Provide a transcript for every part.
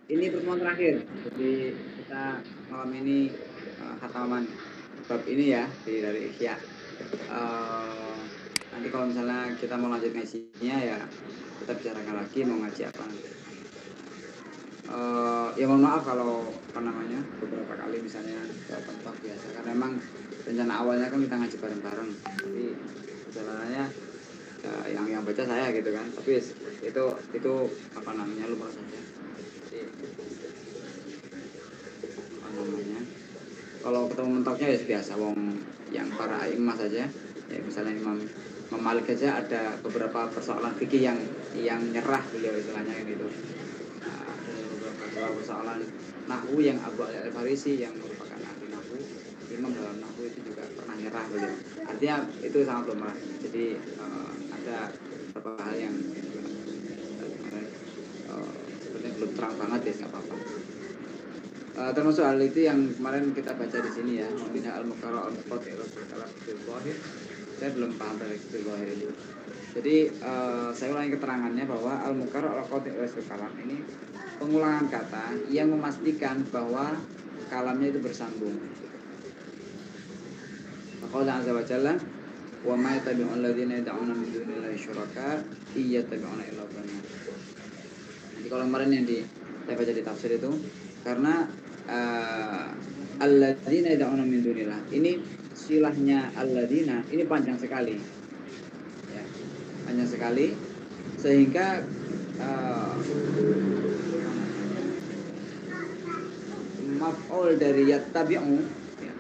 Ini pertemuan terakhir. Jadi kita malam ini khataman bab ini ya dari Ihya. Nanti kalau misalnya kita mau lanjut ngajinya ya kita bicarakan lagi mau ngaji apa nanti. Ya mohon maaf kalau beberapa kali misalnya contoh biasa karena memang rencana awalnya kan kita ngaji bareng-bareng, tapi perjalanannya yang baca saya gitu kan, tapi itu lumrah saja. Jadi kalau ketemu mentoknya ya biasa wong yang para imam saja ya, misalnya Imam Malik saja ada beberapa persoalan fikih yang nyerah beliau istilahnya gitu. Ada beberapa persoalan nahwu yang Abu Ali Al-Farisi yang merupakan ahli nahwu, imam dalam nahwu itu juga pernah nyerah beliau. Artinya itu sangat lumrah. Jadi ada beberapa hal yang sebenarnya belum terang banget ya, nggak apa-apa. Termasuk hal itu yang kemarin kita baca di sini ya, membina al-mukarrar al-muqati al-kalam fil zahir. Saya belum paham dari fil zahir ini. Jadi saya ulangi keterangannya bahwa al-mukarrar al-muqati al-kalam ini pengulangan kata yang memastikan bahwa kalamnya itu bersambung. Qala azza wa jalla wa ma yattabi'u alladziina yad'una min dunillahi syuraka iyattabi'una illa dhanna. Jadi kalau kemarin yang saya baca di tafsir itu karena alladzina yad'una min dunillah ini silahnya alladzina ini panjang sekali ya, panjang sekali sehingga maf'ul dari yattabi'u ya,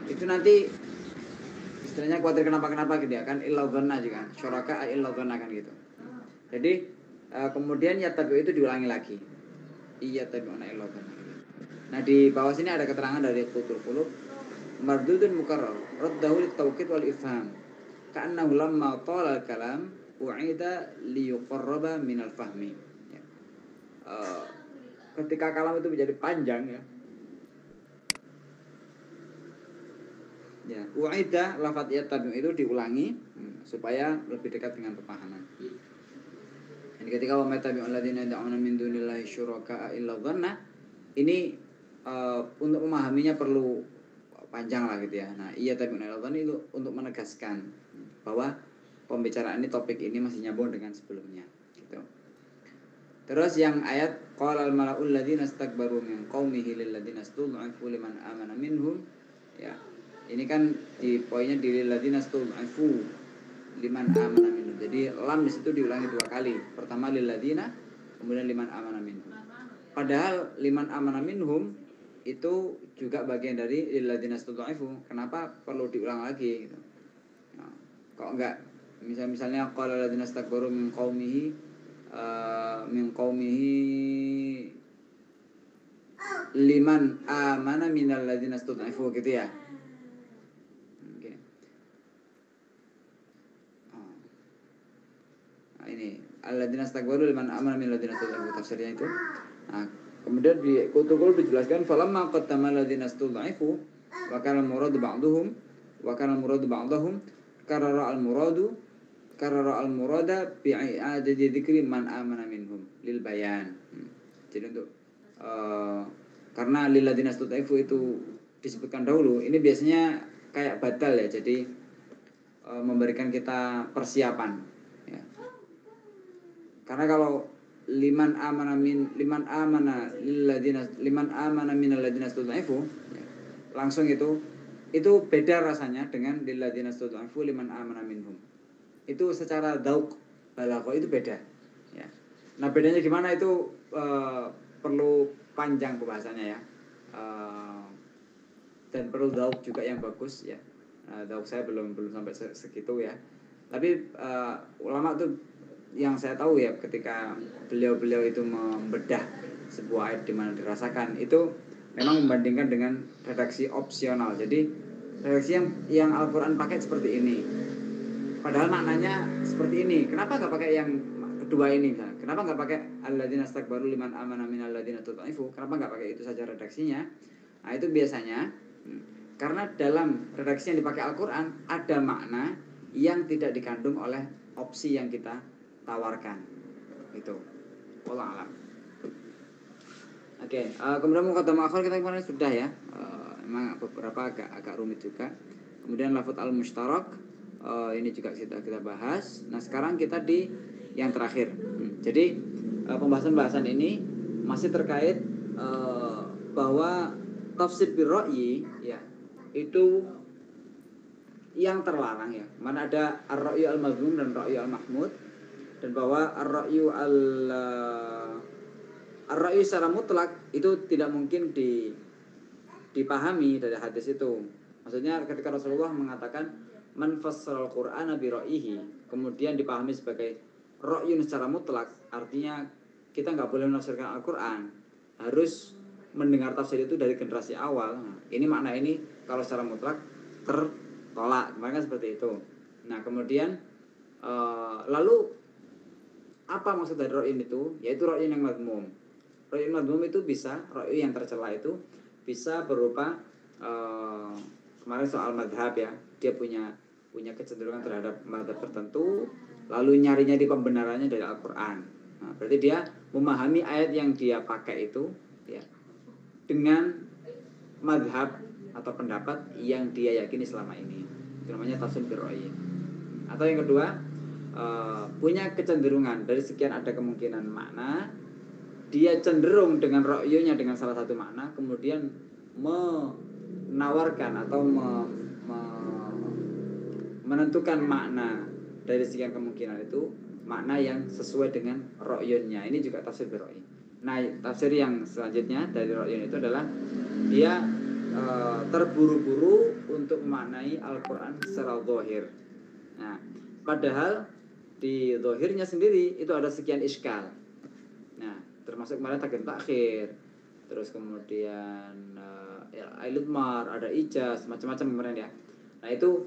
itu nanti istilahnya khawatir kenapa gitu ya kan, illa dhanna juga kan, syuraka illa dhanna kan gitu. Jadi kemudian yattabi'u itu diulangi lagi, iyattabi'una illa dhanna. Nah di bawah sini ada keterangan dari Qutul Qulub, mardudun mukarrar raddahu litawqid wal ifham ka'annahu lamma tala al-kalam u'ida liyuqarraba minal fahmi ya. Ketika kalam itu menjadi panjang ya u'ida lafadz yattabi'u itu diulangi supaya lebih dekat dengan pemahaman. Jadi ketika wa matabi'u alladziina yad'una min dunillahi syuraka illa dhanna ini untuk memahaminya perlu panjang lah gitu ya. Nah, iya tapi itu untuk menegaskan bahwa pembicaraan ini, topik ini masih nyambung dengan sebelumnya gitu. Terus yang ayat qala al mala'ul ladzina istakbaru min qaumihi lil ladzina istud'ifu liman amana minhum ya. Ini kan di poinnya di lil ladzina istud'ifu liman amana minhum. Jadi lam di situ diulangi 2 kali. Pertama lil ladzina, kemudian liman amana minhum. Padahal liman amana minhum itu juga bagian dari lilladzina istud'ifu. Kenapa perlu diulang lagi gitu? Nah, kok enggak misalnya qala alladzina istakbaru min qaumihi liman amana minal ladzina istud'ifu gitu ya. Oke. Nah, ini alladzina istakbaru liman amana minal ladzina istud'ifu tafsirnya itu. Nah, kemudian di Qutul dijelaskan falamma qaddama alladzina istud'ifu wa kana al-muradu ba'dhum wa kana al-muradu ba'dhum karara al-murada bi'a'adati dzikri man amana minhum lil bayan. Jadi untuk karena lil ladzina istud'ifu itu disebutkan dahulu, ini biasanya kayak badal ya. Jadi memberikan kita persiapan ya. Karena kalau liman amana minal ladzina istud'ifu ya, langsung itu beda rasanya dengan lil ladzina istud'ifu liman amana minhum. Itu secara dzauq balaghah itu beda ya. Nah bedanya gimana itu perlu panjang pembahasannya ya, dan perlu dzauq juga yang bagus ya. Dzauq saya belum sampai segitu ya. Tapi ulama tuh yang saya tahu ya, ketika beliau itu membedah sebuah ayat di mana dirasakan itu memang membandingkan dengan redaksi opsional. Jadi redaksi yang Al-Quran pakai seperti ini, padahal maknanya seperti ini. Kenapa nggak pakai yang kedua ini? Kenapa nggak pakai alladzina istakbaru liman amana minal ladzina istud'ifu? Kenapa nggak pakai itu saja redaksinya? Nah itu biasanya karena dalam redaksi yang dipakai Al-Quran ada makna yang tidak dikandung oleh opsi yang kita tawarkan itu. Wallahu a'lam. Oke, kemudian muqaddamah akhir kita kemarin sudah ya. Memang beberapa agak rumit juga. Kemudian lafadz al-mushtarak, ini juga kita bahas. Nah, sekarang kita di yang terakhir. Jadi pembahasan ini masih terkait bahwa tafsir birra'yi ya itu yang terlarang ya. Mana ada ar-ra'yu al-mazmum dan ra'yu al-mahmud, dan bahwa ar-ra'yu secara mutlak itu tidak mungkin dipahami dari hadis itu. Maksudnya ketika Rasulullah mengatakan man fassaral Qur'ana bi ra'yihi, kemudian dipahami sebagai ra'yun secara mutlak, artinya kita nggak boleh menafsirkan Al-Qur'an, harus mendengar tafsir itu dari generasi awal. Nah, ini makna ini kalau secara mutlak tertolak, makanya seperti itu. Nah, kemudian lalu apa maksud dari ra'yun itu? Yaitu ra'yun yang madmum. Ra'yun madmum itu bisa, ra'yu yang tercela itu bisa berupa kemarin soal madhab ya, dia punya kecenderungan terhadap madhab tertentu, lalu nyarinya di pembenarannya dari Al-Quran. Nah, berarti dia memahami ayat yang dia pakai itu ya dengan madhab atau pendapat yang dia yakini selama ini. Itu namanya tafsir birra'yi. Atau yang kedua, punya kecenderungan dari sekian ada kemungkinan makna, dia cenderung dengan ra'yunya dengan salah satu makna, kemudian menawarkan atau menentukan makna dari sekian kemungkinan itu, makna yang sesuai dengan ra'yunya. Ini juga tafsir birra'yi. Nah, tafsir yang selanjutnya dari ra'yun itu adalah dia terburu-buru untuk memaknai Al-Quran secara zahir. Nah, padahal di zahirnya sendiri itu ada sekian iskal. Nah, termasuk kemarin takdim takhir, terus kemudian ilmar, ada ijaz, macam-macam kemarin ya. Nah, itu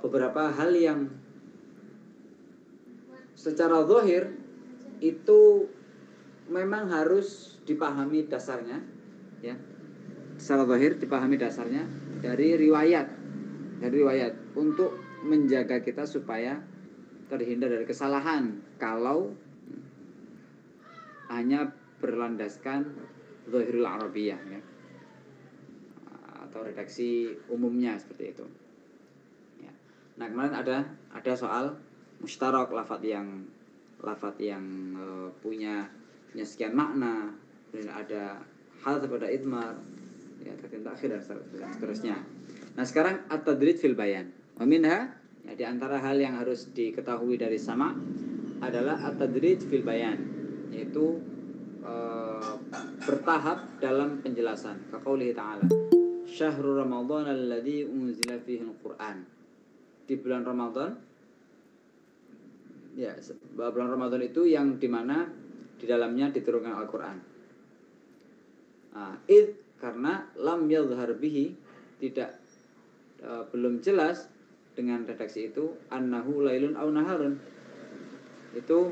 beberapa hal yang secara zahir itu memang harus dipahami dasarnya ya. Secara zahir dipahami dasarnya dari riwayat untuk menjaga kita supaya terhindar dari kesalahan kalau hanya berlandaskan zahirul arabiyah ya, atau redaksi umumnya seperti itu ya. Nah, kemarin ada soal mustarak, lafadz yang punya sekian makna, dan ada hal seperti idmar ya, takdim takhir dan seterusnya. Nah, sekarang at-tadrij fil bayan. Wa minha, ya, di antara hal yang harus diketahui dari sama adalah at-tadrij fil bayan, yaitu bertahap dalam penjelasan. Kaqaulihi ta'ala, syahrul ramadhan alladzi unzila fihi al-Qur'an. Di bulan Ramadan ya, bulan Ramadan itu yang dimana di dalamnya diturunkan Al-Quran. Karena lam yadhhar bihi, tidak belum jelas dengan redaksi itu, annahu lailun aw naharun, itu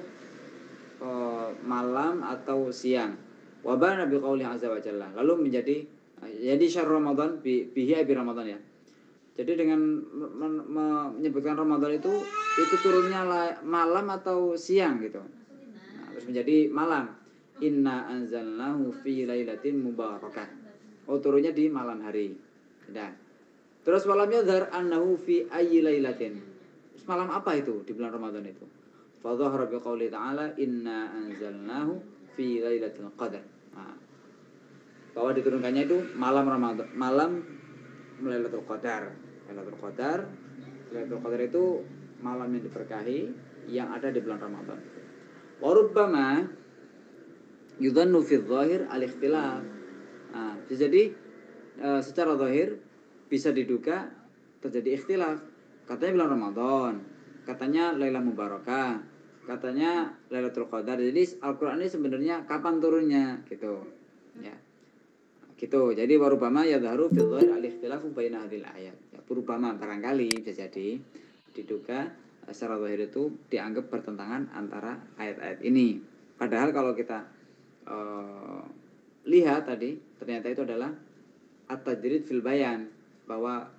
malam atau siang. Wa bana bi qouli azza wa jalla, lalu menjadi jadi syahr Ramadan bihi bi Ramadan ya. Jadi dengan menyebutkan Ramadan itu turunnya malam atau siang gitu. Nah, terus menjadi malam. Inna anzalnahu fi lailatin mubarakah. Oh, turunnya di malam hari. Nah, terus malam yadhar annahu fi ayyi lailatin. Terus malam apa itu di bulan Ramadan itu? Fa dhahara bi qouli ta'ala inna anzalnahu fi lailatul qadar. Nah, bahwa diturunkannya itu malam Ramadan, malam Lailatul Qadar. Lailatul Qadar itu malam yang diberkahi yang ada di bulan Ramadan. Wa rubbama yudhannu fi dzahir al-ikhtilaf. Nah, jadi secara zahir bisa diduga terjadi ikhtilaf. Katanya bulan Ramadan, katanya Lailatul Mubarakah, katanya Lailatul Qadar. Jadi Al-Qur'an ini sebenarnya kapan turunnya gitu. Ya. Gitu. Jadi warubama yadharu fil dhahir al-ikhtilafu baina hadhil ayat. Ya, warubama barangkali bisa jadi diduga secara zahir itu dianggap bertentangan antara ayat-ayat ini. Padahal kalau kita lihat tadi, ternyata itu adalah at-tajrid fil bayan, bahwa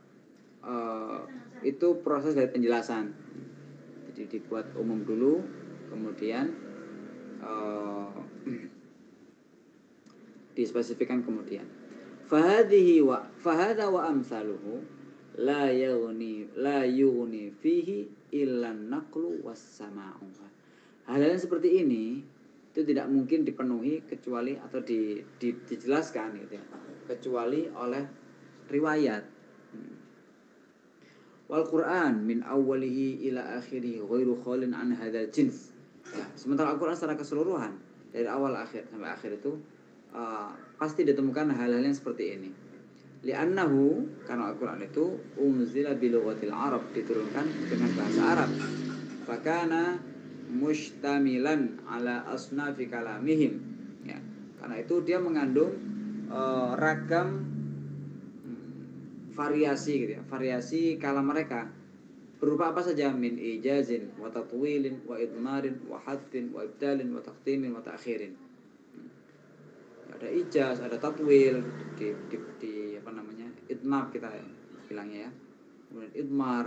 itu proses dari penjelasan. Jadi dibuat umum dulu, kemudian dispesifikkan kemudian. Fahadha wa amsaluhu la yughni fihi illa naqlu was sama'u. Hal-hal seperti ini itu tidak mungkin dipenuhi kecuali atau dijelaskan gitu ya, kecuali oleh riwayat. Wal Quran min awwalihi ila akhirih ghairu khalin an hadzal jins. Ya, sementara Al-Quran secara keseluruhan dari awal akhir sampai akhir itu pasti ditemukan hal-hal yang seperti ini. Li'annahu, karena Al-Quran itu unzila bilughatil Arab, diturunkan dengan bahasa Arab. Fakana mushtamilan ala asnafi kalamihim. Ya, karena itu dia mengandung ragam variasi gitu ya, variasi kalam mereka. Berupa apa saja, min ijazin wa tatwilin wa idmarin wa hadfin wa ibdalin wa taqdimin wa ta'khirin. Ada ijaz, ada tatwil, di apa namanya, idmar kita bilangnya ya, kemudian idmar,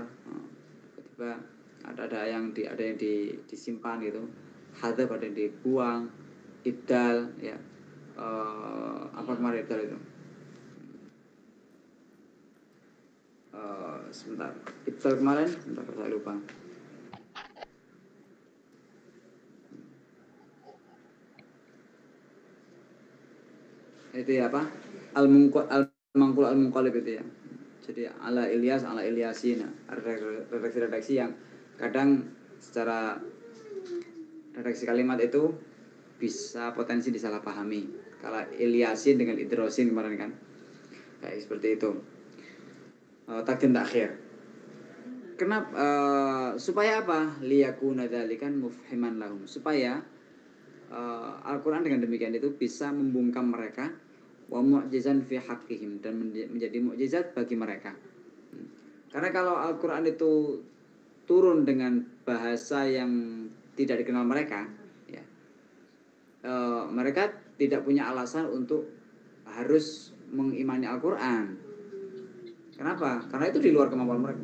tiba ada yang disimpan gitu, hadaf ada yang dibuang, ibdal ya, apa kemarin ibdal itu, sebentar, ibdal kemarin, sebentar saya lupa. Itu ya apa? Al-Mangqul Al-Munqalib itu ya. Jadi ala Ilyas, ala Ilyasin. Redaksi-redaksi yang kadang secara redaksi kalimat itu bisa potensi disalahpahami. Kalau Ilyasin dengan Idrosin kemarin kan. Kayak seperti itu. Takdim takhir. Kenapa? Supaya apa? Liyakuna dzalikan mufhiman lahum. Supaya Al-Quran dengan demikian itu bisa membungkam mereka, wa mu'jizan fi haqqihim, dan menjadi mukjizat bagi mereka. Karena kalau Al-Quran itu turun dengan bahasa yang tidak dikenal mereka, ya, mereka tidak punya alasan untuk harus mengimani Al-Quran. Kenapa? Karena itu di luar kemampuan mereka,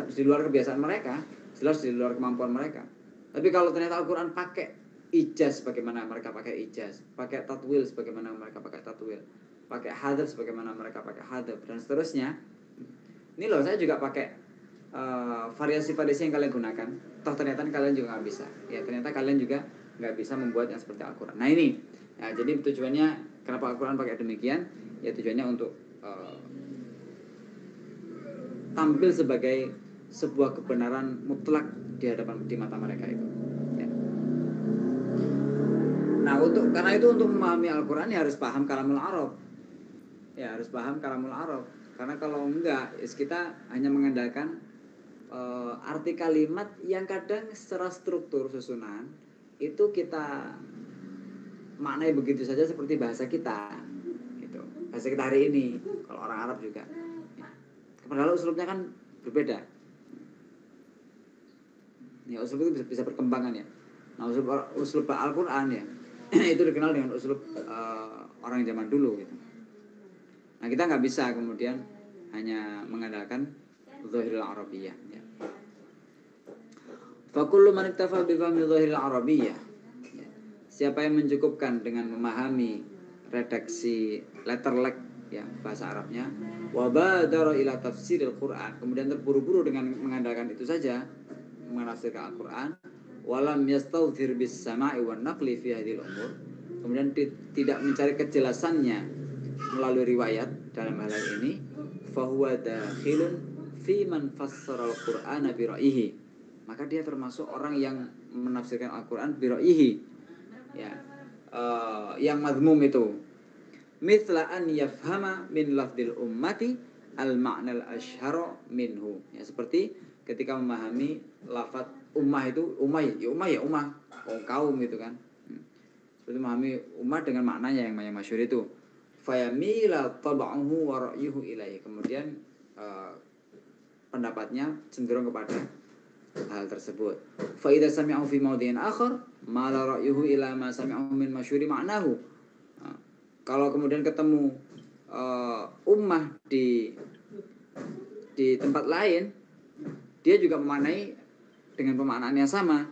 di luar kebiasaan mereka, jelas di luar kemampuan mereka. Tapi kalau ternyata Al-Quran pakai ijaz sebagaimana mereka pakai ijaz, pakai tatwil sebagaimana mereka pakai tatwil, pakai hadaf sebagaimana mereka pakai hadaf, dan seterusnya. Ini loh, saya juga pakai variasi-variasi yang kalian gunakan. Toh ternyata kalian juga nggak bisa. Ya ternyata kalian juga nggak bisa membuat yang seperti Al-Quran. Nah ini, ya, jadi tujuannya kenapa Al-Quran pakai demikian? Ya tujuannya untuk tampil sebagai sebuah kebenaran mutlak di mata mereka itu. Nah, karena itu untuk memahami Al-Quran ya harus paham kalamul Arab. Ya, harus paham kalamul Arab. Karena kalau enggak, kita hanya mengandalkan arti kalimat yang kadang secara struktur susunan itu kita maknai begitu saja seperti bahasa kita. Gitu. Bahasa kita hari ini, kalau orang Arab juga. Ya. Padahal uslubnya kan berbeda. Ya, uslub itu bisa berkembangan ya. Nah, uslub Al-Quran ya, itu dikenal dengan uslub orang zaman dulu gitu. Nah, kita nggak bisa kemudian hanya mengandalkan zahirul arabiyyah ya. Fa kullu man iktafa bi fahmi zahiril arabiyyah. Ya. Siapa yang mencukupkan dengan memahami redaksi letterlek ya bahasa Arabnya, wa badara ila tafsiril Quran, kemudian terburu-buru dengan mengandalkan itu saja menafsirkan Al-Quran, walam yastawthir bis sama'i wan naqli fi hadhil umur, kemudian tidak mencari kejelasannya melalui riwayat dalam hal ini, fahuwa dakhilun fi man fassara al-Qur'ana bi ra'yihi, maka dia termasuk orang yang menafsirkan Al-Quran bi ra'yihi ya, yang mazmum itu, mithla an yafhama min lafdil ummati al-ma'nal ashhara minhu ya, seperti ketika memahami lafaz ummah itu, ummah kaum gitu kan. Seperti memahami ummah dengan maknanya yang masyhur itu. Fayamila tab'uhu wa ra'yuhu ilaihi, kemudian pendapatnya cenderung kepada hal tersebut. Fa idza sami'u fi mawdhi'in akhar ma la ra'yuhu ila ma sami'u min masyhuri ma'nahu. Kalau kemudian ketemu ummah di tempat lain, dia juga memaknai dengan pemaknaan yang sama,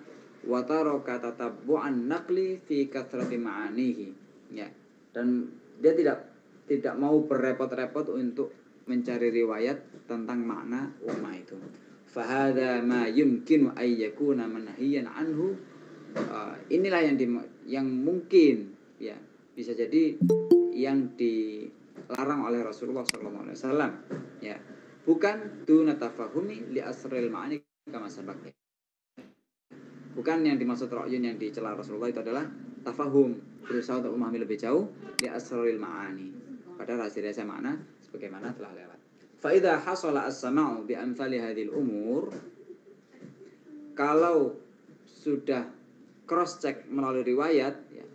wa taraka tatabbu'an naqli fi kathrati ma'anihi. Ya. Dan dia tidak mau berrepot-repot untuk mencari riwayat tentang makna umma itu. Fahadha ma yumkinu ay yakuna manhiyan anhu. Inilah yang mungkin ya bisa jadi yang dilarang oleh Rasulullah SAW, ya, bukan duna tafahumi li asril ma'ani kama sabaq. Bukan yang dimaksud ra'yun yang dicela Rasulullah itu adalah tafahum, berusaha untuk memahami lebih jauh li asril ma'ani, pada rahasia makna sebagaimana telah lewat. Fa idza hasala as-sama'u bi amsali hadhil umur, kalau sudah cross check melalui riwayat ya,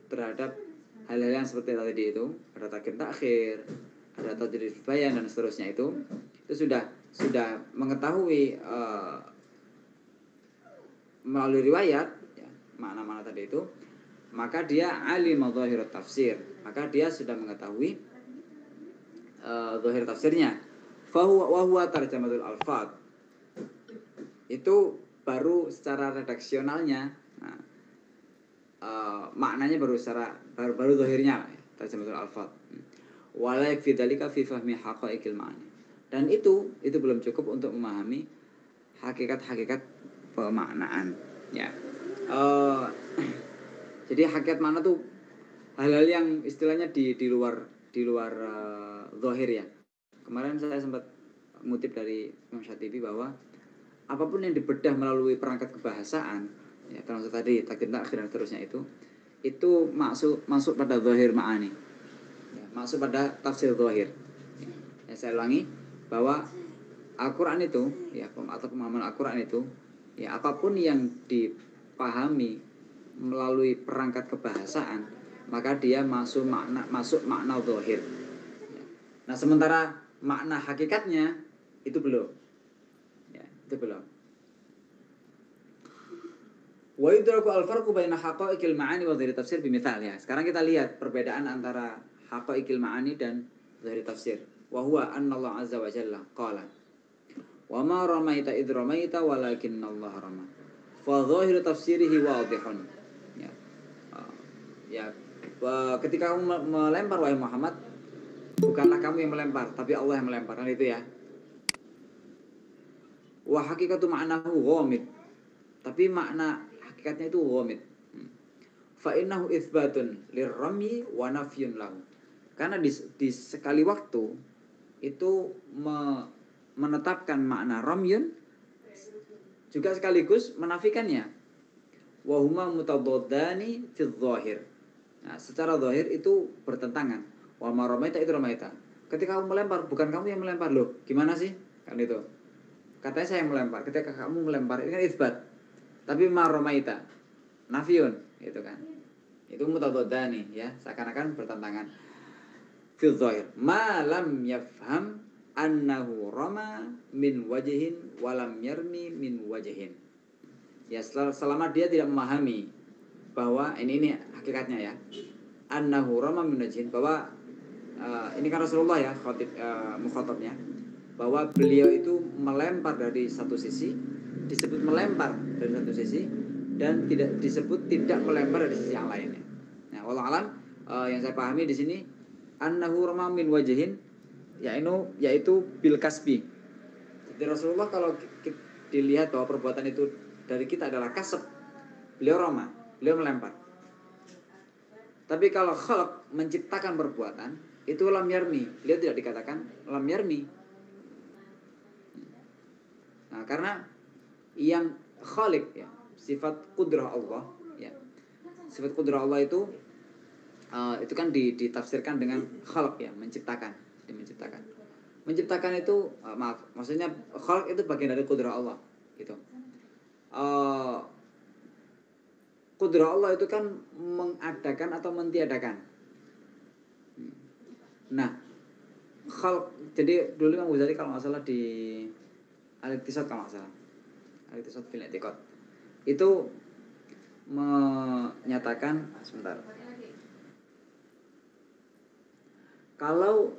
terhadap hal-hal yang seperti tadi itu, ada takim takhir, ada tajrid bayan dan seterusnya itu sudah mengetahui melalui riwayat ya, makna-makna tadi itu, maka dia alim zahir tafsir, maka dia sudah mengetahui zahir tafsirnya. Fa huwa tarjamatul alfaz, itu baru secara redaksionalnya. Nah, maknanya baru zahirnya ya, tarjamatul alfaz. Wala yakfi dzalika fi fahmi haqaiqil ma'ani. Dan itu belum cukup untuk memahami hakikat-hakikat pemaknaan ya. Jadi hakikat makna tuh hal-hal yang istilahnya di luar zahir ya. Kemarin saya sempat mengutip dari Imam Syatibi bahwa apapun yang dibedah melalui perangkat kebahasaan ya, termasuk tadi takim takhir dan seterusnya itu masuk pada zahir ma'ani ya, masuk pada tafsir zahir ya. Saya ulangi bahwa Al-Quran itu ya, atau pemahaman Al-Quran itu ya, apapun yang dipahami melalui perangkat kebahasaan maka dia masuk makna zahir ya. Nah sementara makna hakikatnya itu belum ya, itu belum. Wa yudraku al-farqu baina haqa'iqil ma'ani wa dhahir tafsir bimithal ya. Sekarang kita lihat perbedaan antara haqa'iqil ma'ani dan dhahir tafsir. Wa huwa anna Allah azza wa jalla qala wa ma ramaita idh ramaita walakinna Allah rama. Fa dhahir tafsirihi wadihun. Ya. Ya, ketika kamu melempar wahai Muhammad, bukanlah kamu yang melempar, tapi Allah yang melempar, kan itu ya. Wa hakikatu ma'nahu ghamid. Tapi makna hakikatnya itu ghamid. Fa innahu itsbatun lirrami wa nafyun lahu. Karena di sekali waktu itu menetapkan makna ramyun juga sekaligus menafikannya. Wa huma mutadaddani fi dzahir. Nah, secara zahir itu bertentangan. Wa ma ramaita itu ramaita. Ketika kamu melempar, bukan kamu yang melempar loh. Gimana sih? Kan itu. Katanya saya yang melempar. Ketika kamu melempar, ini kan isbat. Tapi ma ramaita nafiyun, gitu kan. Itu mutadaddani ya, seakan-akan bertentangan. Fi dzahir. Ma lam yafham annahu rama min wajhin wa lam yarmi min wajhin. Ya, selama dia tidak memahami bahwa ini hakikatnya ya, annahu rama min wajhin, bahwa ini kan Rasulullah ya mukhatabnya, bahwa beliau itu melempar dari satu sisi, disebut melempar dari satu sisi, dan tidak disebut tidak melempar dari sisi yang lainnya. Nah, wallahu alam, yang saya pahami di sini annahu rama min wajhin yaitu bil kasbi. Jadi Rasulullah kalau dilihat bahwa perbuatan itu dari kita adalah kasab, beliau melempar. Tapi kalau khalq, menciptakan perbuatan, itu lam yarmi, beliau tidak dikatakan lam yarmi. Nah, karena yang khaliq ya, sifat kudrah Allah ya. Sifat kudrah Allah itu kan ditafsirkan dengan khalq ya, menciptakan. Menciptakan itu maksudnya khalq itu bagian dari kudrah Allah gitu. Kudrah Allah itu kan mengadakan atau mentiadakan. Nah, khalq, jadi dulu Imam Ghazali kalau nggak salah di Al-Iqtisad, kalau nggak salah Al-Iqtisad fil I'tiqad, itu menyatakan sebentar, kalau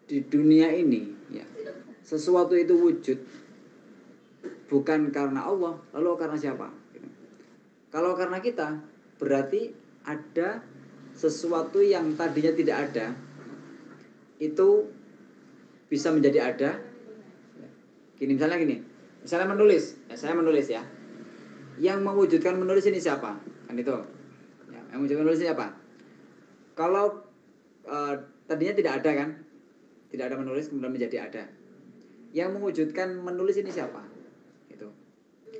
di dunia ini ya, sesuatu itu wujud bukan karena Allah, lalu karena siapa? Gitu. Kalau karena kita, berarti ada sesuatu yang tadinya tidak ada, itu bisa menjadi ada. Gini, misalnya menulis, ya, saya menulis ya. Yang mewujudkan menulis ini siapa? Kan itu. Ya, yang mewujudkan menulis ini siapa? Kalau tadinya tidak ada kan, tidak ada menulis kemudian menjadi ada. Yang mewujudkan menulis ini siapa? Itu.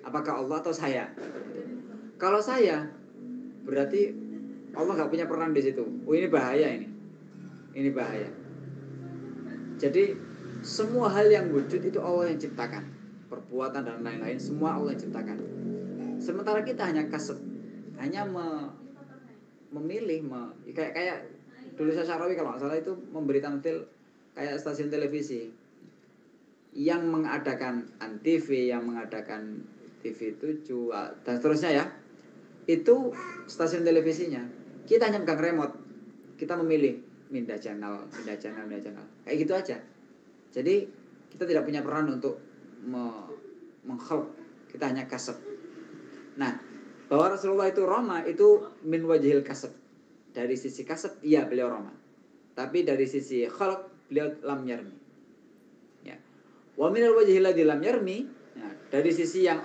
Apakah Allah atau saya? Gitu. Kalau saya, berarti Allah nggak punya peran di situ. Oh, ini bahaya ini. Ini bahaya. Jadi semua hal yang wujud itu Allah yang ciptakan. Perbuatan dan lain-lain semua Allah yang ciptakan. Sementara kita hanya kasab, hanya memilih, kayak dulu Syarawi kalau nggak salah itu memberi tampil kayak stasiun televisi yang mengadakan ANTV, yang mengadakan TV7 dan seterusnya ya. Itu stasiun televisinya. Kita hanya pegang remote. Kita memilih pindah channel. Kayak gitu aja. Jadi kita tidak punya peran untuk mengkhalq. Kita hanya kasab. Nah, bahwa Rasulullah itu Roma itu min wajhil kasab. Dari sisi kasab, iya beliau Roma. Tapi dari sisi khalq, beliau lam yarmi. Ya. Wa minal wajhil ladzi lam yarmi, ya, dari sisi yang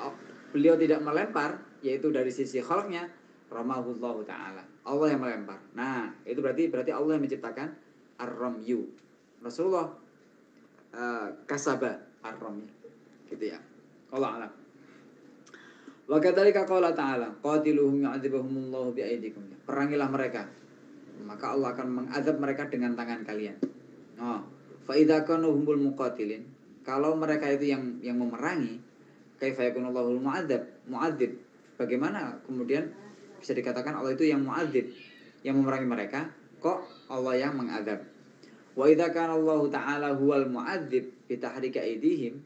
beliau tidak melempar, yaitu dari sisi khalqnya, ramahullahu ta'ala. Allah yang melempar. Nah, itu berarti Allah yang menciptakan ar-ramyu. Rasulullah kasaba ar-ramyu. Gitu ya. Allah alam. Wa kadzalika qala ta'ala, qatiluhum yu'adzibahumullahu bi'aidikum. Perangilah mereka, maka Allah akan mengazab mereka dengan tangan kalian. Oh, fa idza kanu humul muqatilin, kalau mereka itu yang memerangi, kaifa yakunullahul mu'adzib. Bagaimana kemudian bisa dikatakan Allah itu yang mu'adzib, yang memerangi mereka, kok Allah yang mengazab. Wa idza kana Allah ta'ala huwal mu'adzib bi tahriki aidihim,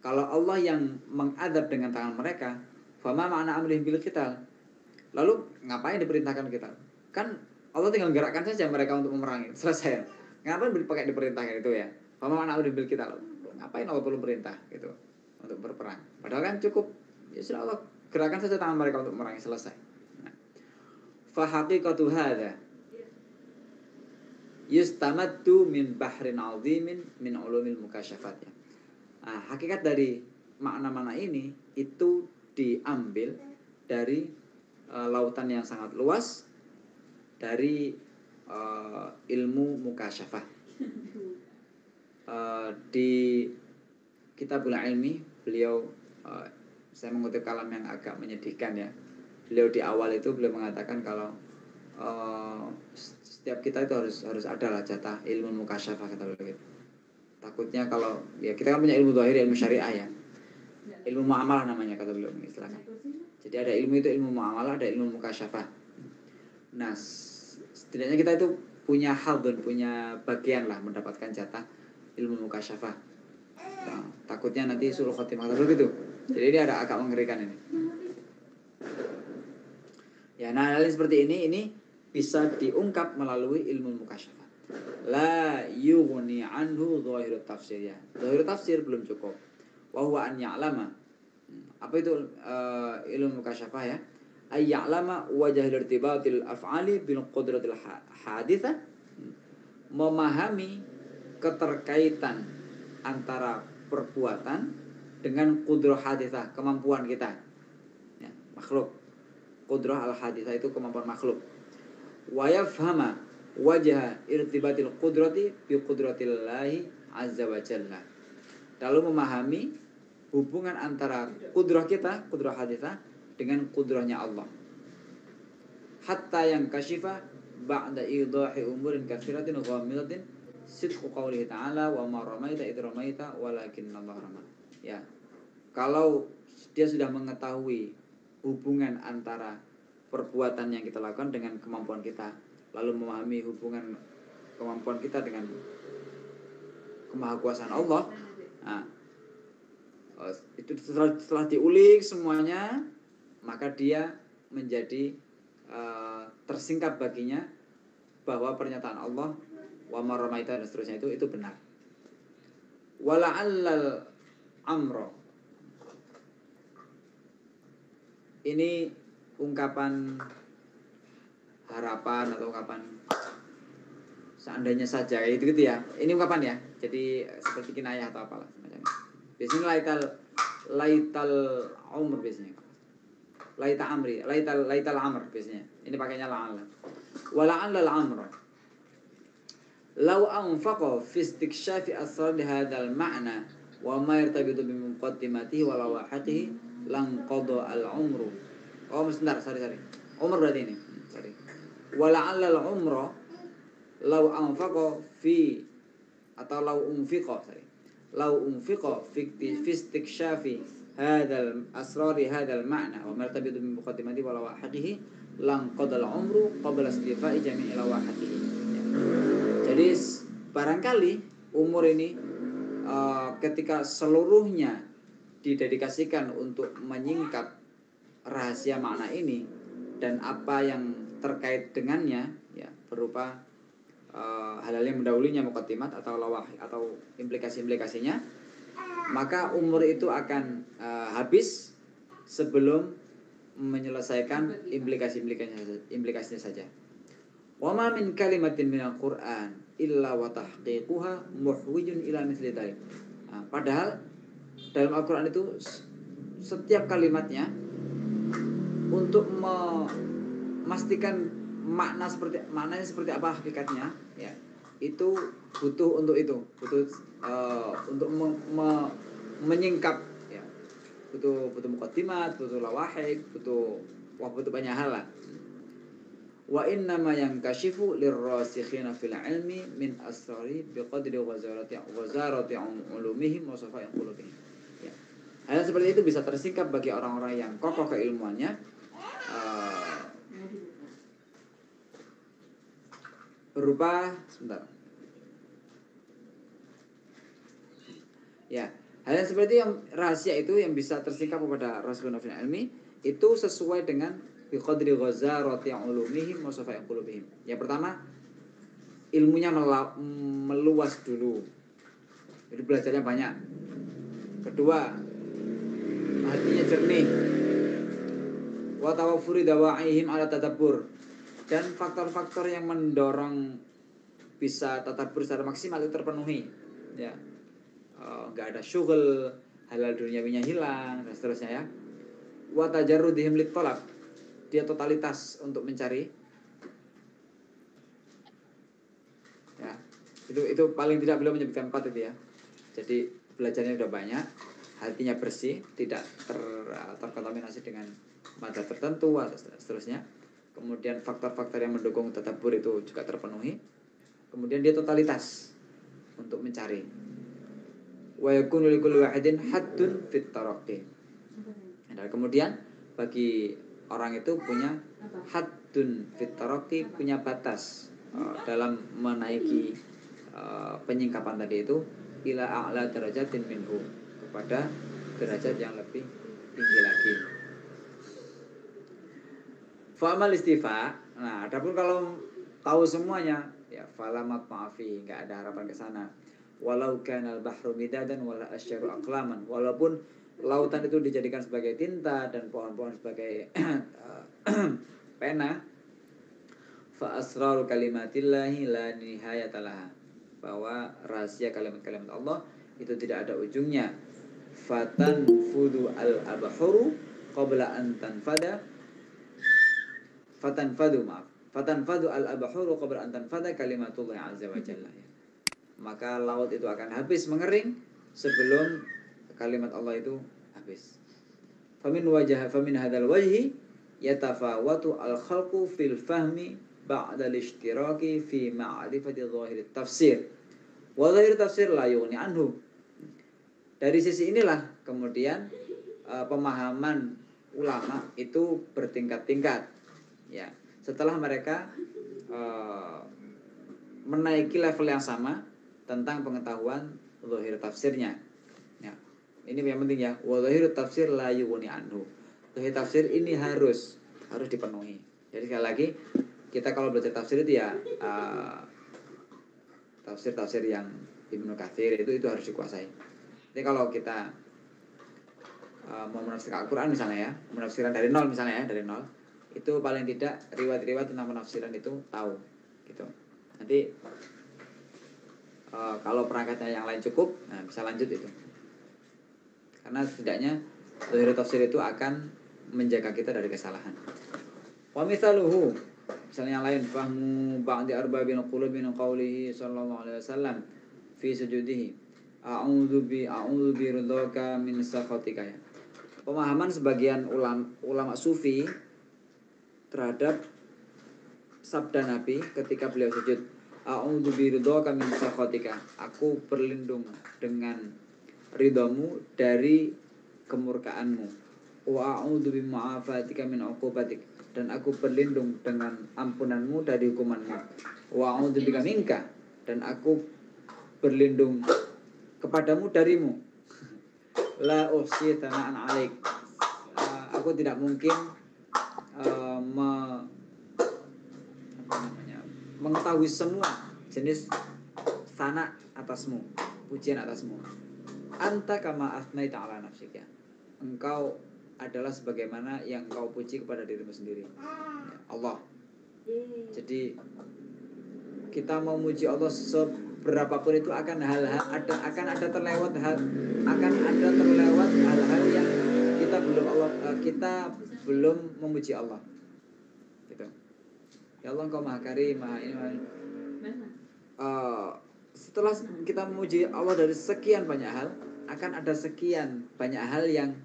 kalau Allah yang mengazab dengan tangan mereka, fama ma'na amrihim bil qital. Lalu ngapain diperintahkan kita? Kan Allah tinggal gerakkan saja mereka untuk memerangi. Selesai. Ngapain pakai diperintahkan itu ya? Fama ma'na amrihim bil qital. Ngapain Allah perlu perintah gitu untuk berperang? Padahal kan cukup ya sudah Allah gerakan saja tangan mereka untuk memerangi, selesai. Nah, fa haqiqatu hadza yustamaddu min bahrin 'azimin min ulumil mukasyafat. Nah, hakikat dari makna-makna ini itu diambil dari lautan yang sangat luas dari ilmu mukasyafah. Di Kitabul Ilmi beliau, saya mengutip kalam yang agak menyedihkan ya. Beliau di awal itu beliau mengatakan kalau setiap kita itu harus ada lah jatah ilmu mukasyafah, kata beliau. Takutnya kalau ya kita kan punya ilmu zahir, ilmu syariah ya. Ilmu muamalah namanya kata beliau mengistilahkan. Jadi ada ilmu itu ilmu muamalah, ada ilmu mukasyafah. Nah, setidaknya kita itu punya hadun, punya bagian lah mendapatkan jatah ilmu mukasyafah. Nah, takutnya nanti suruh khotimah kata begitu. Jadi ini ada agak mengerikan ini. Ya, nah hal seperti ini bisa diungkap melalui ilmu mukasyafah. La yughni anhu dhahirut tafsir ya. Dhahirut tafsir belum cukup. Wa huwa an ya'lama. Apa itu ilmu mukasyafah ya? Ay ya'lama wajhal irtibatil af'ali bil qudratil haditsah. Memahami keterkaitan antara perbuatan dengan qudrah haditsah, kemampuan kita. Ya, makhluk. Qudrah al-haditsah itu kemampuan makhluk. Wa yafhama wajah irtibatil qudrati bi qudratillahi azza wa jalla. Lalu memahami hubungan antara qudrah kita, qudrah haditsah dengan qudrahnya Allah. Hatta yang kasyifa ba'da idahi umurin katsiratin ghamidatin sidqu qoulihi ta'ala wa ma ramaita id ramaita walakinnallaha rama. Ya. Kalau dia sudah mengetahui hubungan antara perbuatan yang kita lakukan dengan kemampuan kita, lalu memahami hubungan kemampuan kita dengan kemahakuasaan Allah. Nah, itu setelah diulik semuanya, maka dia menjadi tersingkap baginya bahwa pernyataan Allah wa ma ramaita dan seterusnya itu benar. Wala'allal amro ini ungkapan harapan atau ungkapan seandainya saja itu gitu ya. Ini ungkapan ya. Jadi seperti kinayah atau apalah semacamnya. Biasanya laital umr biasanya. Laital amr biasanya. Ini pakainya la'alla. Wa la'alla al-amr. Law anfaqa fi istikshafi asrar hadzal ma'na wa ma yartabitu bi muqaddimatihi wa lawahihi lan qada al-umru. Oh, sebentar, sorry. Umr berarti ini. Sorry. Wa la'alla al-umra law anfaqa fi atau law unfiqa fi istikshafi hadzal asrari hadzal ma'na wa martabatu bi muqaddimati wa lawahihi lan qadal umru qabla istifa'i jami'i lawahihi. Jadi barangkali umur ini ketika seluruhnya didedikasikan untuk menyingkap rahasia makna ini dan apa yang terkait dengannya ya berupa hal-hal yang mendahulunya muqaddimat atau lawahih atau implikasi-implikasinya, maka umur itu akan habis sebelum menyelesaikan implikasinya saja. Wa ma min kalimatin minal Qur'an illa wa tahqiquha muhwijun ila mithli dzalik. Padahal dalam Al-Qur'an itu setiap kalimatnya untuk memastikan maknanya seperti apa hakikatnya ya, itu butuh untuk menyingkap ya, butuh muqaddimat, butuh lawahik, butuh banyak hal lah. Wa inna ma yankashifu lirrasikhina fil ilmi min asrari biqadri wazarati ulumihim wa safa'i qulubihim. Ya. Hal seperti itu bisa tersingkap bagi orang-orang yang kokoh keilmuannya berupa ya, hal yang seperti yang rahasia itu yang bisa tersingkap kepada Rasulullah fil ilmi itu sesuai dengan biqadri ghazarati ulumihim wa safa'i qulubihim. Yang pertama, ilmunya meluas dulu. Jadi belajarnya banyak. Kedua, hatinya jernih. Wa tawaffuri dawa'ihim ala tadabbur. Dan faktor-faktor yang mendorong bisa tadabbur secara maksimal itu terpenuhi. Ya. Enggak ada syughul, halal duniawinya hilang dan seterusnya ya. Wa tajarrudihim lit talab. Dia totalitas untuk mencari ya, itu paling tidak beliau menyebutkan 4 itu ya. Jadi belajarnya sudah banyak, hatinya bersih, tidak terkontaminasi dengan madzhab tertentu atau seterusnya. Kemudian faktor-faktor yang mendukung tadabbur itu juga terpenuhi. Kemudian dia totalitas untuk mencari. Wa yakunu likulli wahidin haddun fit taraqqi. Dan kemudian bagi orang itu punya haddun fit taraqqi, punya batas dalam menaiki penyingkapan tadi itu ila a'la darajatin minhu, kepada derajat yang lebih tinggi lagi. Fa'amal istifa. Nah, adapun kalau tahu semuanya ya falamat ma'afi, enggak ada harapan ke sana. Walau kana al-bahru midadan wala asyaru aqlaman, walaupun lautan itu dijadikan sebagai tinta dan pohon-pohon sebagai pena, fa asraru kalimatillahi la nihayatalah, bahwa rahasia kalimat-kalimat Allah itu tidak ada ujungnya. Fatan fudu al-abhuru qabla an tanfada fatanfadu al-abhuru qabla an tanfada kalimatullah azza wa jalla. Maka laut itu akan habis mengering sebelum kalimat Allah itu habis. Famin hadzal wajhi yatafawatu al-khalqu fil fahmi ba'da al-ishtiraki fi ma'rifati dhahir tafsir. Wa dhahir tafsir la yughni anhu. Dari sisi inilah kemudian pemahaman ulama itu bertingkat-tingkat. Ya, setelah mereka menaiki level yang sama tentang pengetahuan dhahir tafsirnya. Ya. Ini yang penting ya. Wa dhahir tafsir la yughni anhu. Dhahir tafsir ini harus dipenuhi. Jadi sekali lagi, kita kalau belajar tafsir itu ya tafsir-tafsir yang Ibnu Katsir itu harus dikuasai. Jadi kalau kita mau menafsirkan Al-Quran misalnya ya, menafsirkan dari nol misalnya ya, dari nol, itu paling tidak riwayat-riwayat tentang penafsiran itu tahu gitu. Nanti kalau perangkatnya yang lain cukup, nah bisa lanjut itu. Karena setidaknya zahir tafsir itu akan menjaga kita dari kesalahan. Wa mithaluhu, misalnya yang lain, fahmu ba'di arba'in qulubin qawlihi sallallahu alaihi wasallam fi sujudihi a'udzu bi ridhaka min sakhatika ya. Pemahaman sebagian ulama sufi terhadap sabda Nabi ketika beliau sujud, a'udzu bi ridhaka min sakhatika, aku berlindung dengan ridhamu dari kemurkaanmu, wa a'udzu bi ma'afatika min 'uqubatik, dan aku berlindung dengan ampunanmu dari hukumanmu, wa a'udzu bika minka, dan aku berlindung kepadamu darimu, la uhsi tsana'an 'alaik, aku tidak mungkin mengetahui semua jenis sana atasmu, pujian atasmu. Anta kama asnaita ala nafsika, engkau adalah sebagaimana yang kau puji kepada dirimu sendiri ya, Allah. Jadi kita mau muji Allah seberapapun itu akan ada terlewat hal-hal yang kita belum memuji Allah gitu. Ya Allah, engkau maha karim, maha ini, setelah kita memuji Allah dari sekian banyak hal, akan ada sekian banyak hal yang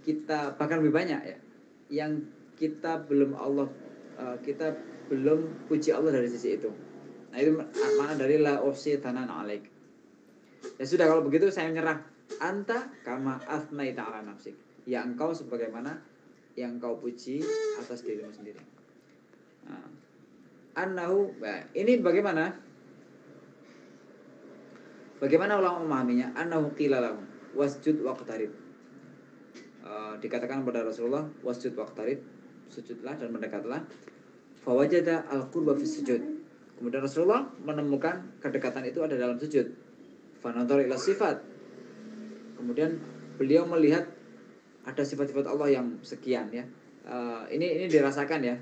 kita, bahkan lebih banyak ya, yang kita belum puji Allah dari sisi itu. Nah itu makna dari la uhsi tsanan 'alaik. Ya sudah, kalau begitu saya menyerah. Anta kama asnaita ala nafsik, ya engkau sebagaimana yang kau puji atas dirimu sendiri. Nah, annahu, ini bagaimana ulama memahaminya? Annahu qila lahu wasjud waqtarib. Dikatakan kepada Rasulullah, wasjud waqtarib, sujudlah dan mendekatlah. Fawajada al-qurba fi sujud. Kemudian Rasulullah menemukan kedekatan itu ada dalam sujud. Fanadhara ila sifat. Kemudian beliau melihat ada sifat-sifat Allah yang sekian ya. Ini dirasakan ya.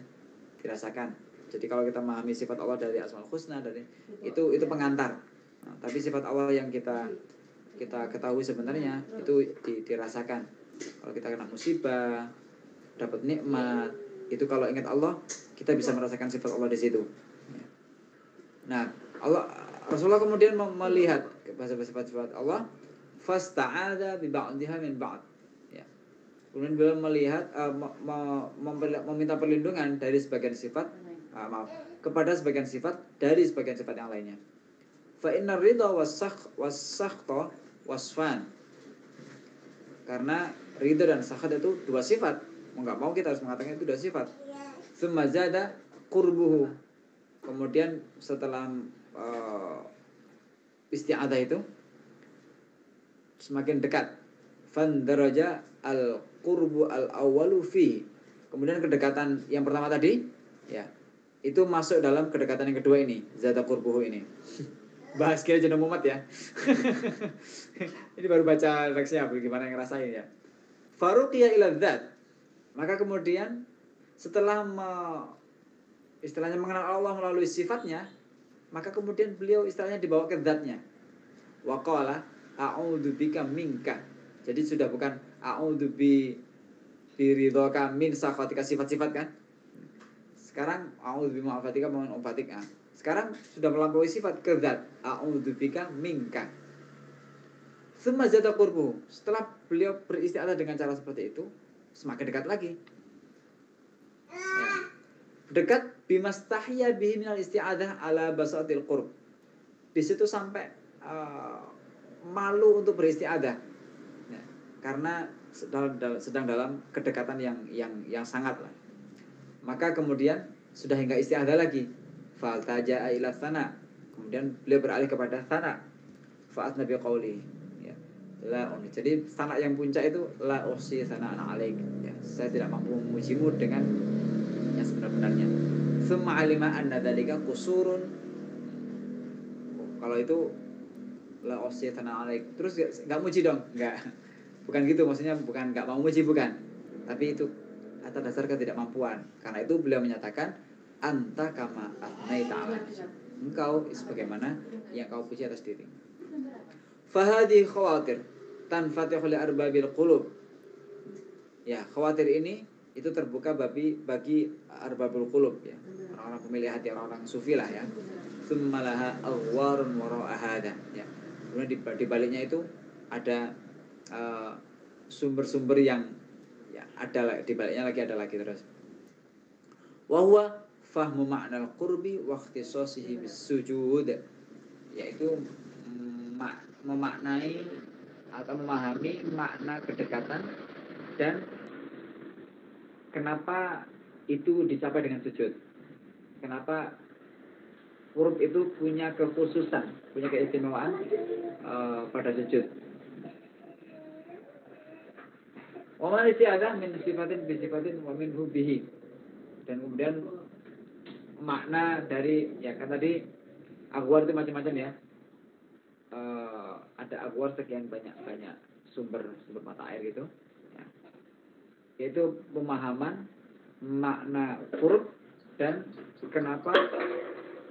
Dirasakan. Jadi kalau kita memahami sifat Allah dari Asmaul Husna, dari itu pengantar. Nah, tapi sifat Allah yang kita ketahui sebenarnya itu dirasakan. Kalau kita kena musibah, dapat nikmat, itu kalau ingat Allah, kita bisa merasakan sifat Allah di situ. Nah, Rasulullah kemudian melihat sifat-sifat Allah, fasta'adza bi ba'dihha min ba'd. Ya. Kemudian beliau melihat meminta perlindungan dari sebagian sifat, kepada sebagian sifat dari sebagian sifat yang lainnya. Fa innar ridha was-sakhta wasfan. Karena ridha dan sakhat itu dua sifat. Mau enggak mau kita harus mengatakan itu dua sifat. Tsumma zada qurbuhu. Kemudian setelah isti'adzah itu semakin dekat. Fandaraja al-qurbu al-awwalu fi. Kemudian kedekatan yang pertama tadi ya, itu masuk dalam kedekatan yang kedua ini, zada qurbuhu ini. Bahas kira jeneng umat ya. Ini baru baca teksnya, bagaimana yang ngerasain ya. Faruqiya ila dzat. Maka kemudian setelah istilahnya mengenal Allah melalui sifatnya, maka kemudian beliau istilahnya dibawa ke dzatnya. Wa qala a'udzu bika minka. Jadi sudah bukan a'udzu bi ridhaka min sakhatika, sifat-sifat kan. Sekarang a'udzu bi ma'afatika min ufatika. Sekarang sudah melampaui sifat ke dzat, a'udzu bika minka. Tsumma zada qurbu. Setelah beliau beristi'adzah dengan cara seperti itu, semakin dekat lagi. Ya. Dekat bimastahya bihi minal isti'adzah ala basatil qurb. Di situ sampai malu untuk beristi'adzah. Ya. Karena sedang dalam kedekatan yang sangat lah. Maka kemudian sudah hingga isti'adzah lagi. Faltaja'a ila tsana. Kemudian beliau beralih kepada tsana. Fa'at nabi qauli. Ya. Jadi tsana yang puncak itu la uhsi tsana'an 'alaik. Ya, saya tidak mampu memujimu dengan yang sebenar-benarnya. Tsumma 'alima anna dzalika qusurun. Kalau itu la uhsi tsana'an 'alaik. Terus enggak muji dong? Enggak. Bukan gitu, maksudnya bukan nggak mau muji, bukan. Tapi itu atas dasar ketidakmampuan. Karena itu beliau menyatakan anta kama asnaita ala nafsik. Engkau sebagaimana yang kau puji atas diri. Fahadi khawatir tanfatihu li arbabil qulub. Ya, khawatir ini itu terbuka bagi arbabul qulub ya. Orang-orang pemilik hati, orang-orang sufi lah ya. Summalaha aghwarun wara'a hada ya. Kemudian di baliknya itu ada sumber-sumber yang ya ada di baliknya lagi, ada lagi terus. Wa huwa fahmu ma'nal qurbi wa ikhtisasihi bis sujud, yaitu memaknai atau memahami makna kedekatan dan kenapa itu dicapai dengan sujud. Kenapa qurb itu punya kekhususan, punya keistimewaan pada sujud. Wa man isti'adzah min sifatin bi sifatin wa minhu bihi. Dan kemudian makna dari ya kan tadi agwar itu macam-macam ya. Ada agwar sekian banyak sumber mata air gitu ya. Yaitu pemahaman makna qurb dan kenapa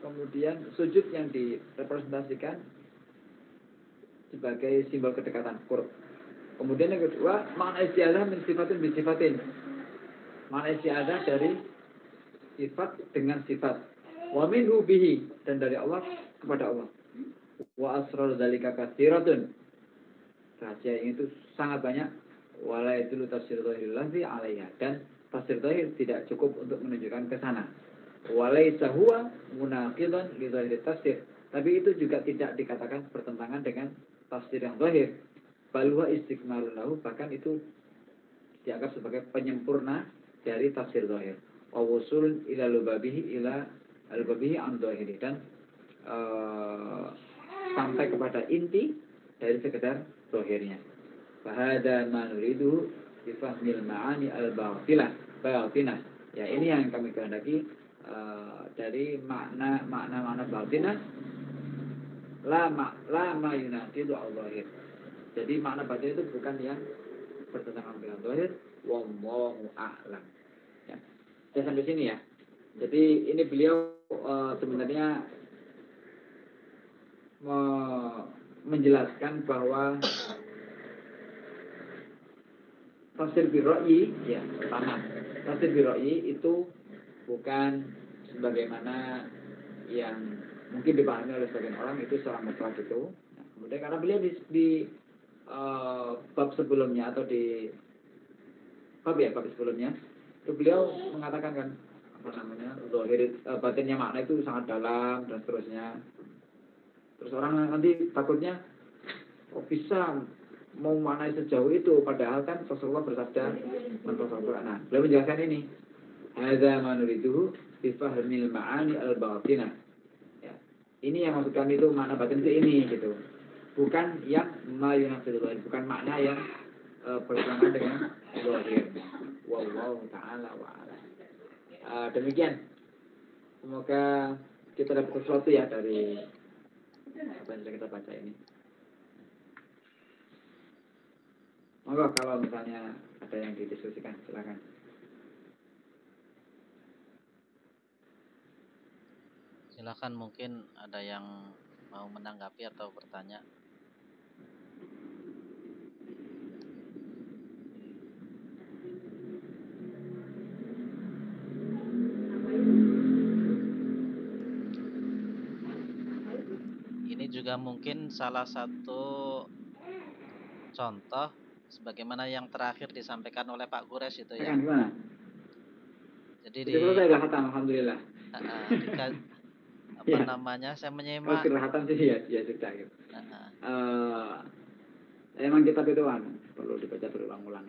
kemudian sujud yang direpresentasikan sebagai simbol kedekatan qurb. Kemudian yang kedua, makna isti'adzah min sifatin bi sifatin. Makna isti'adzah dari sifat dengan sifat. Wa minhu bihi, dan dari Allah kepada Allah. Wa asrar dzalika katsiratun. Rahasia ini itu sangat banyak. Wala yadullu tafsir dzahiril lafzi 'alaiha, dan tafsir dzahir tidak cukup untuk menunjukkan ke sana. Walaysa huwa munaqidan li dzahiri tafsir. Tapi itu juga tidak dikatakan bertentangan dengan tafsir yang zahir. Bal huwa istikmalun lahu, bahkan itu dianggap sebagai penyempurna dari tafsir zahir. Wa wusul ila lubabihi ila al-babihi an zahiri, dan sampai kepada inti dari sekedar zahirnya. Fahada ma nuridu bi fahmil ma'ani al-batinah. Ya, ini yang kami kehendaki dari makna batinah la ma yunaqidu al-zahir. Jadi makna batin itu bukan yang bertentangan dengan zahir. Wallahu a'lam. Ya. Saya sampai sini ya. Jadi ini beliau sebenarnya menjelaskan bahwa tafsir birra'yi ya, pertama, tafsir birra'yi itu bukan sebagaimana yang mungkin dipahami oleh sebagian orang itu seorang mutlak itu. Nah, kemudian karena beliau di bab sebelumnya atau di bab sebelumnya itu beliau mengatakan kan zahir batinnya makna itu sangat dalam dan seterusnya. Terus orang nanti takutnya bisa mau maknai sejauh itu, padahal kan Rasulullah bersabda nah, beliau menjelaskan ini hadza ma nuriduhu bi fahmil ma'ani al-batinah ya. Ini yang maksud kami itu makna batin itu ini gitu. Bukan yang mayunafidul, bukan makna yang bertentangan dengan zahir. Wallahu ta'ala wa'ala. Demikian. Semoga kita dapat sesuatu ya dari apa yang kita baca ini. Monggo kalau misalnya ada yang didiskusikan, silakan. Silakan, mungkin ada yang mau menanggapi atau bertanya. Ini juga mungkin salah satu contoh sebagaimana yang terakhir disampaikan oleh Pak Gures itu ya. Gimana? Jadi saya udah khatam, alhamdulillah. Apa namanya? Saya menyimak. Kalau khatam sih ya sudah gitu. Emang kitab itu perlu dibaca berulang-ulang.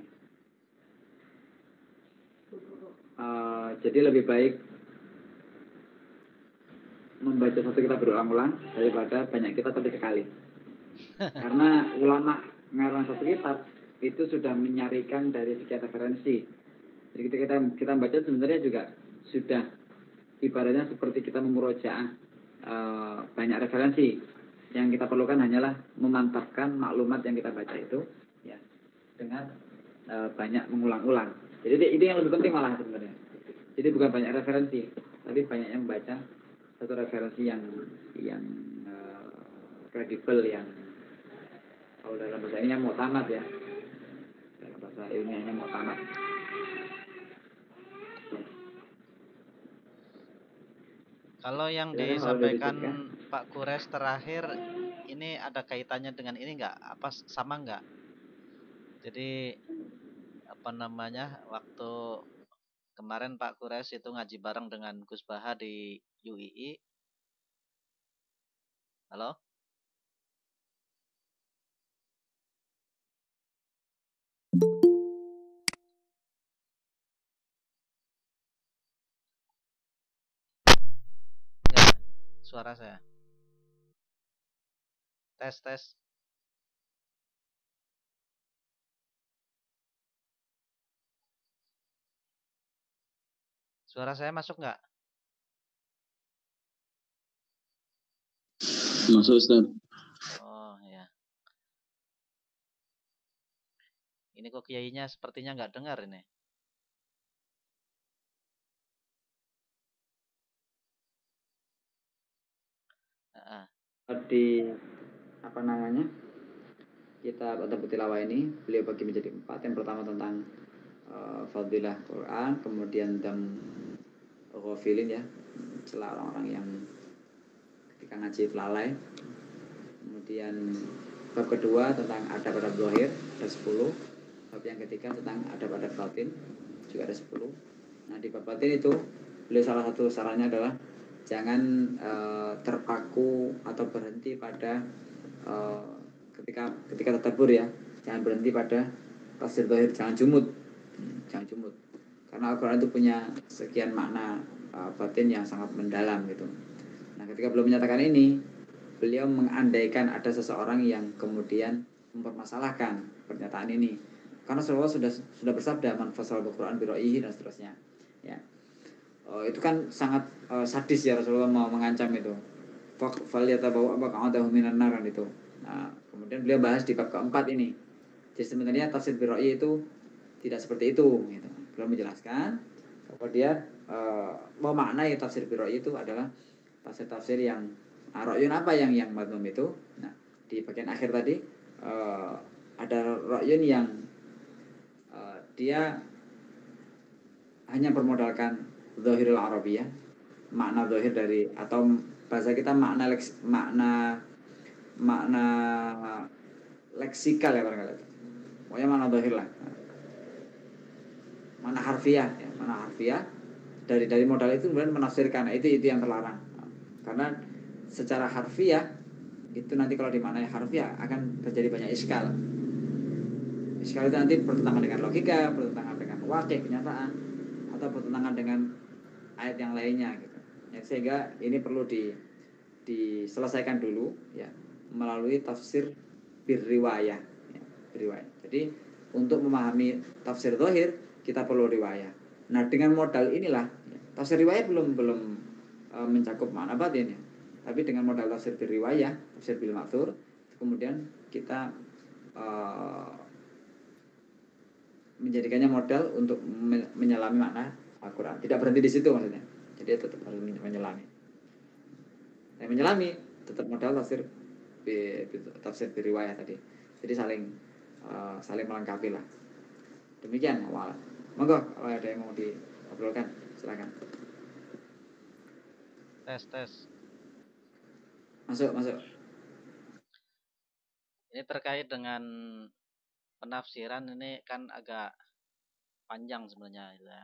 Jadi lebih baik membaca satu kitab berulang-ulang daripada banyak kitab tapi sekali. Karena ulama ngarang satu kitab itu sudah menyarikan dari sekian referensi. Jadi kita membaca sebenarnya juga sudah ibaratnya seperti kita memurojaah banyak referensi. Yang kita perlukan hanyalah memantapkan maklumat yang kita baca itu ya. dengan banyak mengulang-ulang. Jadi ini yang lebih penting malah sebenarnya. Jadi bukan banyak referensi, tapi banyak yang membaca satu referensi yang kredibel, yang kalau dalam bahasa ini mau tamat ya, dalam bahasa ilmiahnya mau tamat. Kalau yang disampaikan Pak Kures terakhir ini ada kaitannya dengan ini nggak? Apa sama nggak? Jadi apa namanya, waktu kemarin Pak Kures itu ngaji bareng dengan Gus Baha di UII. Halo? Enggak, suara saya. Tes. Suara saya masuk nggak? Masuk, Ustaz. Oh ya. Ini kok kiainya sepertinya nggak dengar ini. Di apa namanya, kitab At-Tabut Tilawah ini beliau bagi menjadi 4. Yang pertama tentang fadilah Quran, kemudian dam ghafilin ya, celah orang-orang yang ketika ngaji lalai. Kemudian bab kedua tentang adab-adab zahir ada 10. Bab yang ketiga tentang adab-adab batin juga ada 10. Nah di bab batin itu beliau salah satu sarannya adalah jangan terpaku atau berhenti pada ketika tadabbur ya, jangan berhenti pada tafsir zahir, jangan jumud. Karena Al-Quran itu punya sekian makna batin yang sangat mendalam gitu. Nah ketika beliau menyatakan ini, beliau mengandaikan ada seseorang yang kemudian mempermasalahkan pernyataan ini, karena Rasulullah sudah bersabda man fasal Al-Quran bi ra'yihi dan seterusnya ya. Itu kan sangat sadis ya, Rasulullah mau mengancam itu, falyatabawa maq'adahu minan nar kan itu. Nah kemudian beliau bahas di bab keempat ini. Jadi sebenarnya tafsir bi ra'yi itu tidak seperti itu gitu. Beliau menjelaskan bahwa dia memaknai tafsir bi ra'yi itu adalah tafsir-tafsir yang ra'yun apa yang madhum itu. Nah di bagian akhir tadi ada ra'yun yang dia hanya bermodalkan zahirul arabiyah, makna zahir dari, atau bahasa kita makna leksikal ya barangkali, pokoknya makna zahir lah, makna harfiah ya, makna harfiah dari modal itu kemudian menafsirkan. Nah, itu yang terlarang, karena secara harfiah itu nanti kalau dimaknai harfiah akan terjadi banyak iskal itu nanti bertentangan dengan logika, bertentangan dengan wakil kenyataan, atau bertentangan dengan ayat yang lainnya gitu ya, sehingga ini perlu diselesaikan dulu ya melalui tafsir birriwayah ya, birriwayah. Jadi untuk memahami tafsir zahir kita perlu riwayah. Nah dengan modal inilah ya, tafsir riwayah belum mencakup makna batin ya, tapi dengan modal tafsir birriwayah, tafsir bil ma'thur, kemudian kita menjadikannya modal untuk menyelami makna Al-Quran. Tidak berhenti di situ maksudnya. Jadi tetap harus menyelami. Menyelami tetap modal tafsir riwayat tadi. Jadi saling melengkapi lah. Demikian awal. Monggo kalau ada yang mau diobrolkan silakan. Tes. Masuk. Ini terkait dengan penafsiran, ini kan agak panjang sebenarnya ya.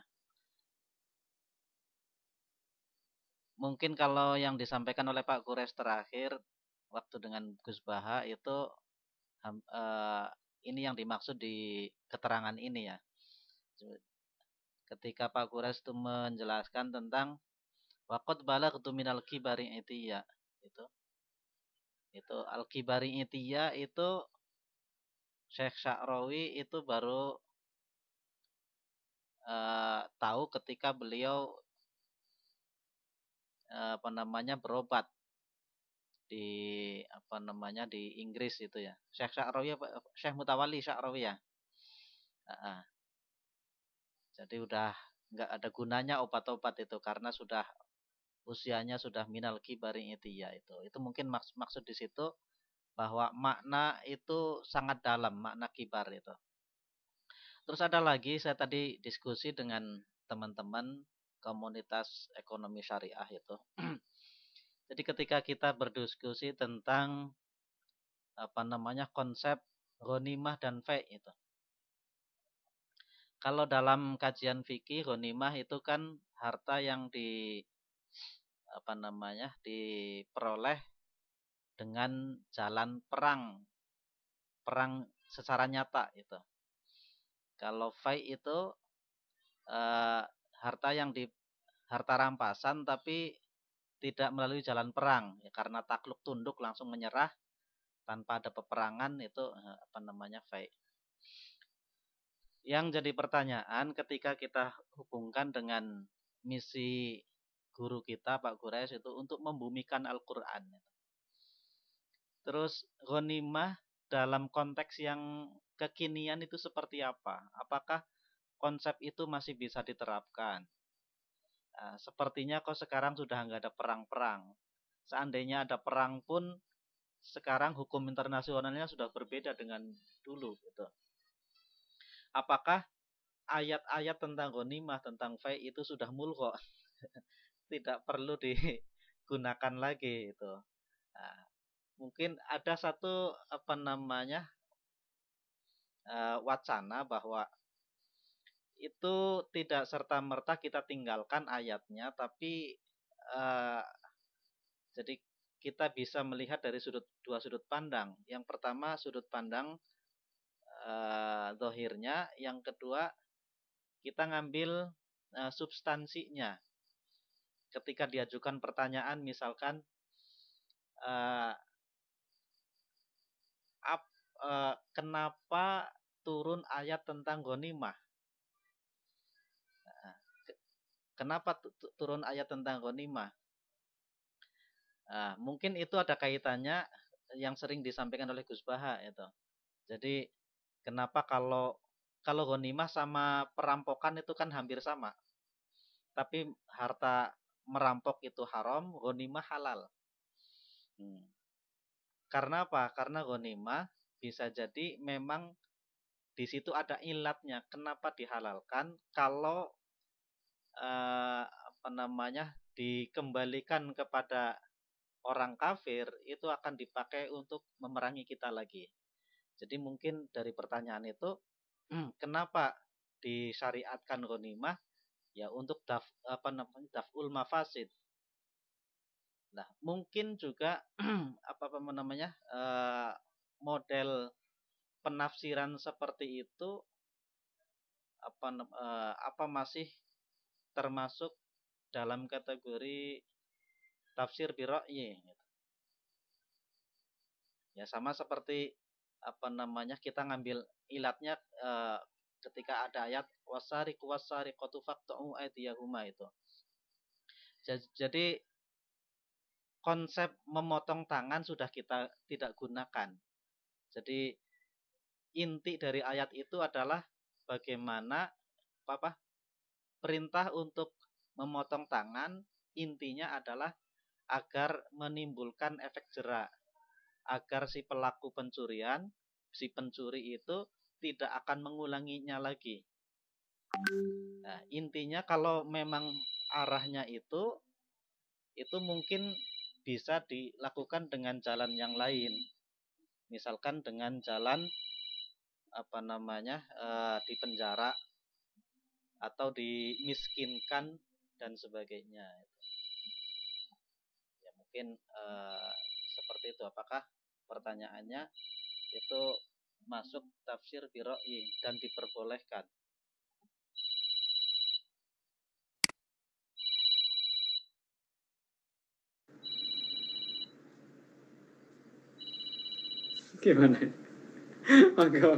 Mungkin kalau yang disampaikan oleh Pak Kures terakhir waktu dengan Gus Baha itu ini yang dimaksud di keterangan ini ya. Ketika Pak Kures itu menjelaskan tentang waqad balaghtu minal kibari itiya, itu al-kibari itiya itu Syekh Sya'rawi itu baru tahu ketika beliau berobat di di Inggris itu ya. Syekh Sya'rawi, Syekh Mutawalli Sya'rawi ya. Ah, jadi udah nggak ada gunanya obat-obat itu karena sudah usianya sudah minal kibari ya itu. Itu mungkin maksud di situ bahwa makna itu sangat dalam, makna kibar itu. Terus ada lagi, saya tadi diskusi dengan teman-teman komunitas ekonomi syariah itu. Jadi ketika kita berdiskusi tentang konsep ghanimah dan fai' itu. Kalau dalam kajian fikih, ghanimah itu kan harta yang diperoleh dengan jalan perang secara nyata itu. Kalau fai' itu eh, harta rampasan tapi tidak melalui jalan perang ya, karena takluk tunduk langsung menyerah tanpa ada peperangan itu fai'. Yang jadi pertanyaan ketika kita hubungkan dengan misi guru kita Pak Quraisy itu untuk membumikan Al-Qur'an. Terus ghanimah dalam konteks yang kekinian itu seperti apa? Apakah konsep itu masih bisa diterapkan? Nah, sepertinya kok sekarang sudah nggak ada perang-perang. Seandainya ada perang pun sekarang hukum internasionalnya sudah berbeda dengan dulu gitu. Apakah ayat-ayat tentang ghanimah, tentang fai itu sudah mulgha? Tidak perlu digunakan lagi itu. Nah, mungkin ada satu wacana bahwa itu tidak serta-merta kita tinggalkan ayatnya, tapi jadi kita bisa melihat dari dua sudut pandang. Yang pertama sudut pandang zahirnya, yang kedua kita ngambil substansinya. Ketika diajukan pertanyaan misalkan kenapa turun ayat tentang ghanimah? Kenapa turun ayat tentang ghanimah? Mungkin itu ada kaitannya yang sering disampaikan oleh Gus Baha itu. Jadi kenapa kalau ghanimah sama perampokan itu kan hampir sama. Tapi harta merampok itu haram, ghanimah halal. Karena apa? Karena ghanimah bisa jadi memang di situ ada ilatnya. Kenapa dihalalkan? Kalau dikembalikan kepada orang kafir itu akan dipakai untuk memerangi kita lagi. Jadi mungkin dari pertanyaan itu kenapa disyariatkan ghanimah? Ya untuk daf'ul mafasid. Nah, mungkin juga model penafsiran seperti itu masih termasuk dalam kategori tafsir bira'yi gitu. Ya sama seperti kita ngambil ilatnya ketika ada ayat wasariqu wasariqatu faqta'u aydiyahuma itu. Jadi konsep memotong tangan sudah kita tidak gunakan. Jadi inti dari ayat itu adalah bagaimana perintah untuk memotong tangan, intinya adalah agar menimbulkan efek jera, agar si pelaku pencurian, si pencuri itu tidak akan mengulanginya lagi. Nah, intinya kalau memang arahnya itu mungkin bisa dilakukan dengan jalan yang lain. Misalkan dengan jalan di penjara atau dimiskinkan dan sebagainya. Ya mungkin seperti itu. Apakah pertanyaannya itu masuk tafsir biroi dan diperbolehkan? Gimana? Mangga.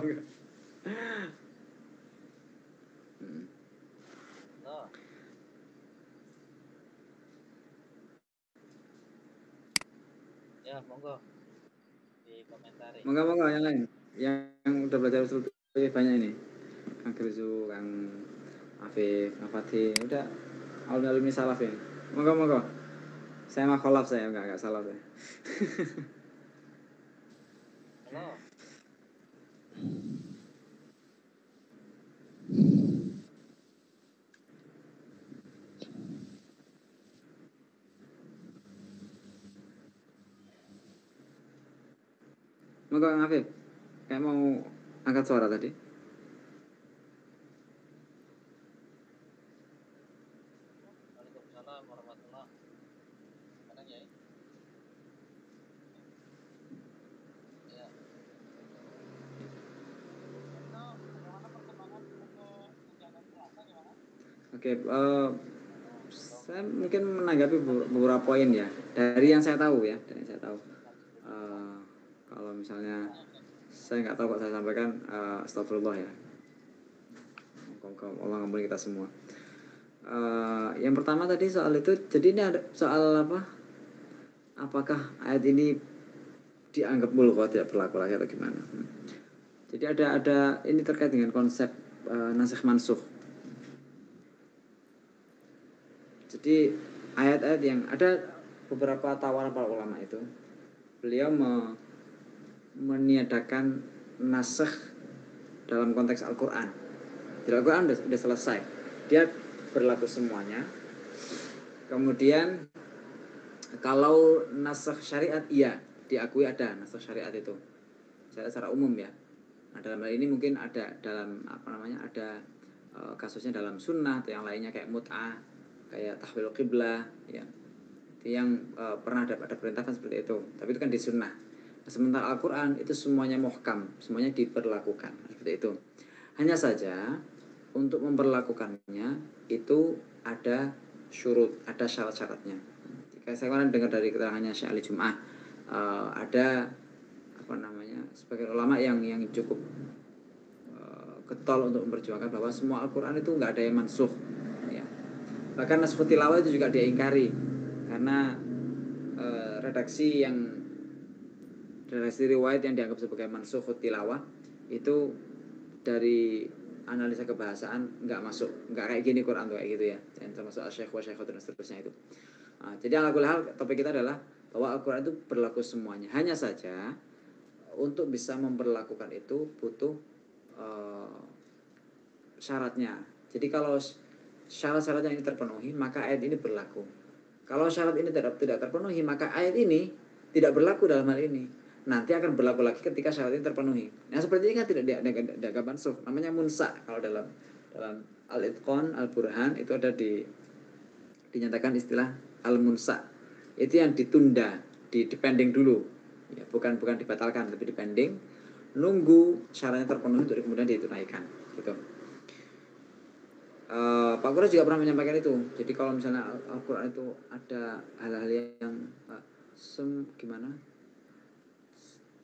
Ya, monggo di komentari. Monggo yang lain. Yang udah belajar usul lebih banyak ini. Kang Krizu, Kang Afif, Kang Fatih, udah alumni salaf ini. Monggo. Saya mah kolab saya enggak salah saya. Halo. Monggo Kang Afif. Kayak mau angkat suara tadi. Waalaikumsalam warahmatullahi wabarakatuh. Mana ya? Ya. Itu bagaimana perkembangan untuk kegiatan puasa gimana? Oke, saya mungkin menanggapi beberapa poin ya. Dari yang saya tahu ya, kalau misalnya saya nggak tahu kok saya sampaikan, astagfirullah ya. Allah ngampuni kita semua. Yang pertama tadi soal itu, jadi ini ada soal apa? Apakah ayat ini dianggap mulgha, tidak berlaku lagi atau gimana? Jadi ada ini terkait dengan konsep nasikh mansukh. Jadi ayat-ayat yang ada beberapa tawaran para ulama itu, beliau meniadakan nasikh dalam konteks Al-Quran. Di Al-Quran sudah selesai, dia berlaku semuanya. Kemudian kalau nasikh syariat, iya diakui ada nasikh syariat itu secara umum ya. Nah, dalam hal ini mungkin ada dalam ada kasusnya dalam sunnah atau yang lainnya kayak mut'ah, kayak tahwil qiblah ya. Itu yang pernah ada perintah kan seperti itu, tapi itu kan di sunnah. Nah, sementara Al-Quran itu semuanya muhkam, semuanya diperlakukan seperti itu. Hanya saja untuk memperlakukannya itu ada syurut, ada syarat-syaratnya. Jika saya pernah dengar dari keterangannya Syekh Ali Jum'ah, ada sebagian ulama yang cukup getol untuk memperjuangkan bahwa semua Al-Quran itu nggak ada yang mansukh ya. Bahkan naskh tilawah itu juga dia ingkari karena redaksi riwayat yang dianggap sebagai mansukh tilawah itu dari analisa kebahasaan nggak masuk, nggak kayak gini Quran tuh kayak gitu ya, yang termasuk asyikh wa syikhah dan seterusnya itu. Jadi alakul hal topik kita adalah bahwa Al-Quran itu berlaku semuanya. Hanya saja untuk bisa memperlakukan itu butuh syaratnya. Jadi kalau syarat-syaratnya ini terpenuhi, maka ayat ini berlaku. Kalau syarat ini tidak terpenuhi, maka ayat ini tidak berlaku dalam hal ini. Nanti akan berlaku lagi ketika syarat ini terpenuhi. Nah seperti ini kan tidak dianggap mansukh, namanya munsa. Kalau dalam Al-Itqan, Al-Burhan itu ada dinyatakan istilah al-munsa. Itu yang ditunda, dipending dulu. Ya, bukan dibatalkan, tapi dipending, nunggu syaratnya terpenuhi untuk kemudian ditunaikan. Gitu. Pak Kura juga pernah menyampaikan itu. Jadi kalau misalnya Al-Quran itu ada hal-hal yang gimana?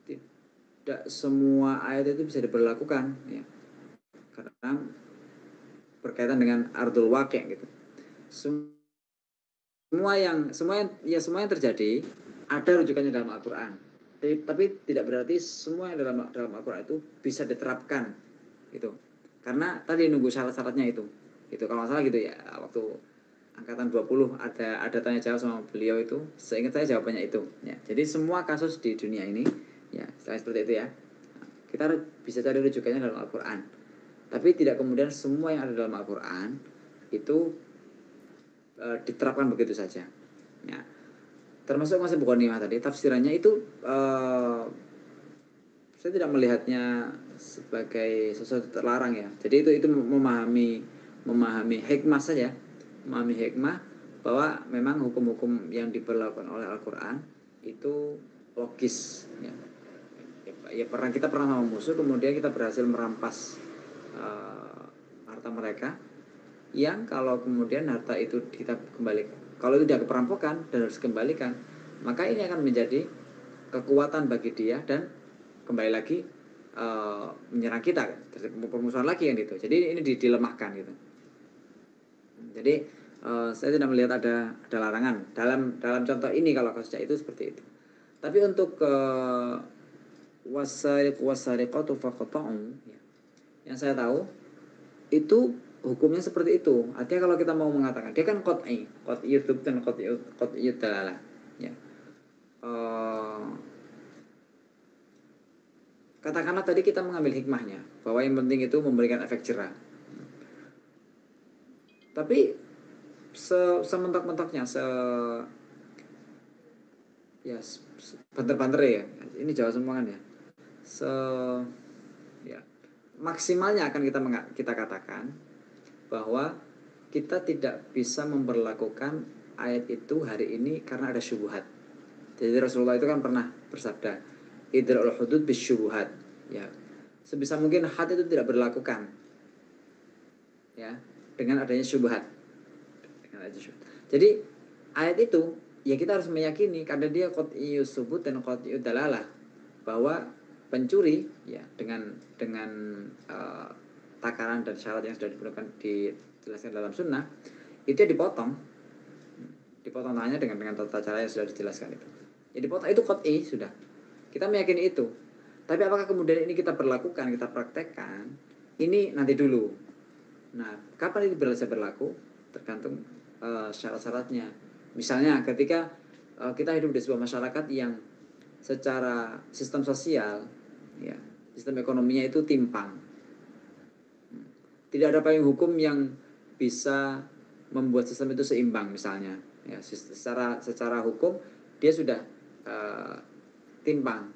Tidak semua ayat itu bisa diberlakukan, ya. Karena berkaitan dengan ardul waqi' gitu. Semua yang terjadi ada rujukannya dalam Al-Quran. Tapi tidak berarti semua yang dalam Al-Quran itu bisa diterapkan gitu. Karena tadi nunggu syarat-syaratnya itu. Itu kalau masalah gitu ya, waktu angkatan 20 ada tanya jawab sama beliau itu, seingat saya jawabannya itu ya. Jadi semua kasus di dunia ini ya, seperti itu ya. Kita bisa cari rujukannya dalam Al-Quran. Tapi tidak kemudian semua yang ada dalam Al-Quran itu diterapkan begitu saja. Ya. Termasuk Mas Bukhari tadi tafsirannya itu saya tidak melihatnya sebagai sesuatu terlarang ya. Jadi itu memahami hikmah saja, memahami hikmah bahwa memang hukum-hukum yang diberlakukan oleh Al-Quran itu logis ya. Kita pernah sama musuh, kemudian kita berhasil merampas harta mereka, yang kalau kemudian harta itu kita kembalikan, kalau itu tidak perampokan dan harus dikembalikan, maka ini akan menjadi kekuatan bagi dia dan kembali lagi menyerang kita, permusuhan lagi kan gitu. Jadi ini dilemahkan gitu. Jadi saya tidak melihat ada larangan dalam contoh ini kalau kasusnya itu seperti itu. Tapi untuk wasariq wasariqatu faqta'u, yang saya tahu itu hukumnya seperti itu. Artinya kalau kita mau mengatakan dia kan qat'i YouTube dan qat'i dalalah. Ya. Katakanlah tadi kita mengambil hikmahnya bahwa yang penting itu memberikan efek jerah. Tapi sementok-mentoknya ya banter-banter ya. Ini Jawa semua kan ya. Ya maksimalnya akan kita katakan bahwa kita tidak bisa memperlakukan ayat itu hari ini karena ada syubhat. Jadi Rasulullah itu kan pernah bersabda, idra'ul hudud bisyubhat. Ya. Sebisa mungkin had itu tidak berlakukan. Ya, dengan adanya syubhat. Jadi ayat itu ya kita harus meyakini karena dia qat'iyus subut dan qat'iyud dalalah bahwa pencuri ya dengan takaran dan syarat yang sudah dijelaskan dalam sunnah itu dipotong tangannya dengan tata cara yang sudah dijelaskan itu. Ya dipotong itu qat'i sudah. Kita meyakini itu. Tapi apakah kemudian ini kita berlakukan, kita praktekkan? Ini nanti dulu. Nah, kapan ini bisa berlaku? Tergantung syarat-syaratnya. Misalnya ketika kita hidup di sebuah masyarakat yang secara sistem sosial, ya, sistem ekonominya itu timpang. Tidak ada payung hukum yang bisa membuat sistem itu seimbang misalnya. Ya, secara hukum dia sudah timpang.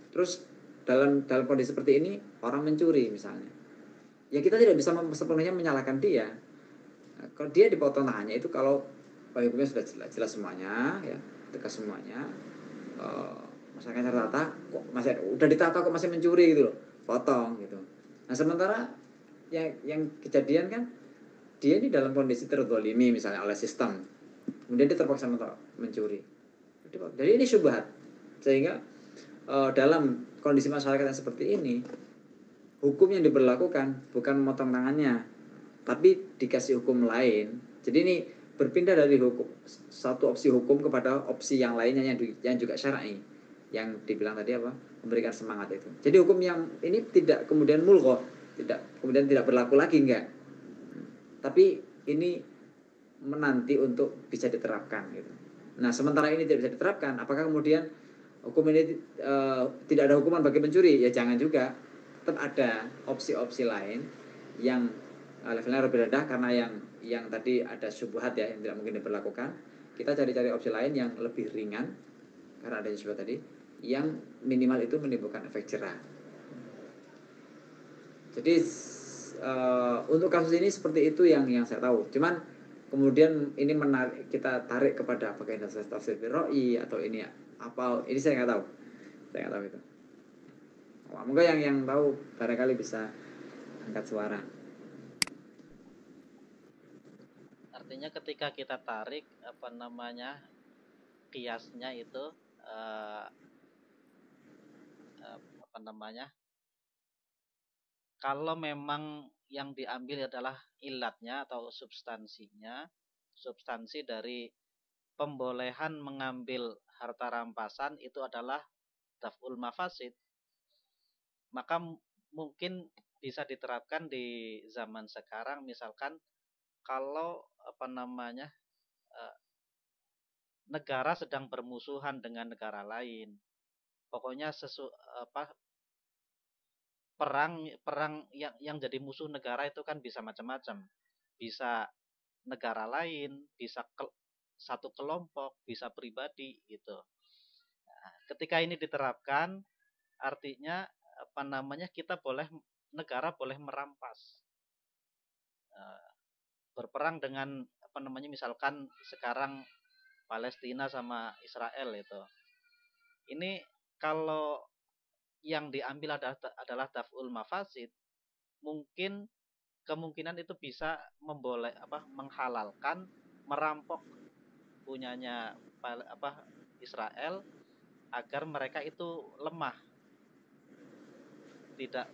Terus dalam kondisi seperti ini orang mencuri misalnya, ya kita tidak bisa sepenuhnya menyalahkan dia. Kalau dia dipotong tangannya itu kalau hukumnya sudah jelas semuanya, ya tegas semuanya. Masyarakat tertata kok masih udah ditata kok masih mencuri gitu loh, potong gitu. Nah sementara yang kejadian kan dia ini dalam kondisi terzalimi misalnya oleh sistem, kemudian dia terpaksa mencuri. Jadi ini syubhat sehingga dalam kondisi masyarakat yang seperti ini hukum yang diberlakukan bukan memotong tangannya tapi dikasih hukum lain. Jadi ini berpindah dari satu opsi hukum kepada opsi yang lainnya yang juga syar'i yang dibilang tadi apa memberikan semangat itu. Jadi hukum yang ini tidak kemudian mulghah, tidak berlaku lagi enggak. Tapi ini menanti untuk bisa diterapkan gitu. Nah sementara ini tidak bisa diterapkan, apakah kemudian hukum ini tidak ada hukuman bagi pencuri? Ya jangan juga, tetap ada opsi-opsi lain yang levelnya lebih rendah karena yang tadi ada syubhat ya yang tidak mungkin diberlakukan. Kita cari-cari opsi lain yang lebih ringan karena ada syubhat tadi, yang minimal itu menimbulkan efek jerah. Jadi untuk kasus ini seperti itu yang saya tahu. Cuman kemudian ini menarik kita tarik kepada apakah ini tafsir Birra'i atau ini apa, ini saya nggak tahu itu. Mungkin yang tahu barangkali bisa angkat suara. Artinya ketika kita tarik kiasnya itu kalau memang yang diambil adalah ilatnya atau substansi dari pembolehan mengambil harta rampasan itu adalah daf'ul mafasid, maka mungkin bisa diterapkan di zaman sekarang. Misalkan kalau negara sedang bermusuhan dengan negara lain, pokoknya perang yang jadi musuh negara itu kan bisa macam-macam, bisa negara lain, bisa satu kelompok, bisa pribadi gitu. Nah, ketika ini diterapkan, artinya negara boleh merampas, berperang dengan misalkan sekarang Palestina sama Israel itu. Ini kalau yang diambil adalah daf'ul mafasid, mungkin kemungkinan itu bisa menghalalkan merampok punyanya Israel agar mereka itu lemah, tidak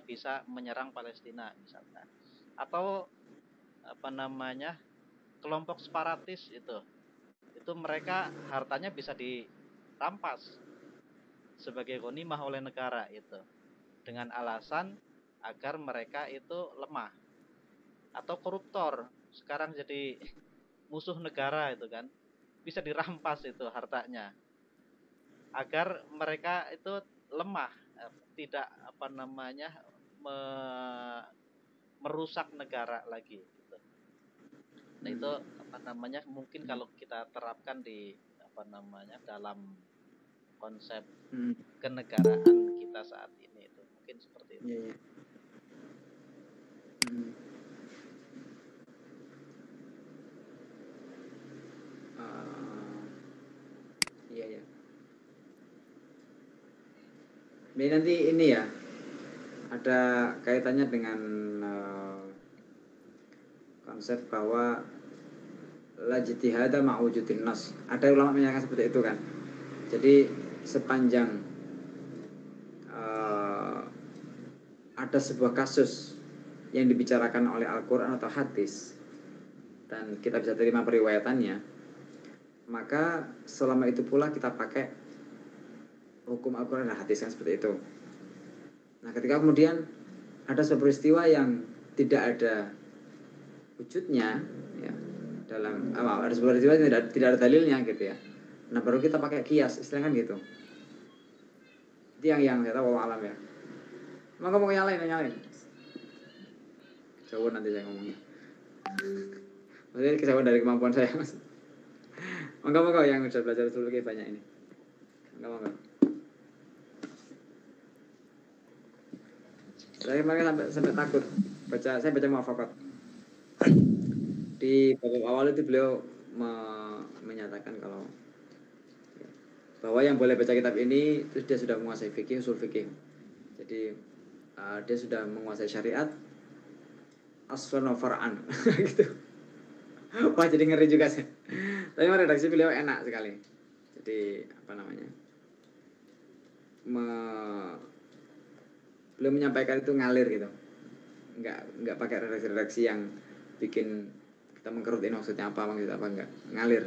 bisa menyerang Palestina misalkan. Atau kelompok separatis itu mereka hartanya bisa dirampas sebagai ghanimah oleh negara itu dengan alasan agar mereka itu lemah atau koruptor. Sekarang jadi musuh negara itu kan, bisa dirampas itu hartanya agar mereka itu lemah, tidak apa namanya merusak negara lagi gitu. Nah itu apa namanya mungkin kalau kita terapkan di apa namanya dalam konsep kenegaraan kita saat ini itu mungkin seperti itu. Iya, iya. Iya, iya. Ini nanti ini ya ada kaitannya dengan konsep bahwa la jitihada ma'wujudin nas. Ada ulama menyatakan seperti itu kan. Jadi sepanjang ada sebuah kasus yang dibicarakan oleh Al-Quran atau hadis dan kita bisa terima periwayatannya, maka selama itu pula kita pakai hukum Al-Quran dan hadis kan seperti itu. Nah ketika kemudian ada sebuah peristiwa yang tidak ada wujudnya ya, dalam ada sebuah peristiwa yang tidak ada dalilnya gitu ya, nah baru kita pakai kias, istilahnya kan gitu. Itu yang saya tahu alam ya. Maka mau nyalain jauh nanti saya ngomongnya. Maksudnya kejauhan dari kemampuan saya mas. Maka yang sudah belajar dulu kayak banyak ini. Maka. Saya kemarin sampai takut saya baca muafakat. Di bab awal itu beliau menyatakan kalau bahwa yang boleh baca kitab ini itu dia sudah menguasai fikih, usul fikih. Jadi dia sudah menguasai syariat aslan wa far'an gitu. Wah jadi ngeri juga sih. Tapi redaksi beliau enak sekali. Jadi apa namanya? Beliau menyampaikan itu ngalir gitu. Enggak pakai redaksi yang bikin kita mengkerut ini maksudnya apa enggak. Ngalir.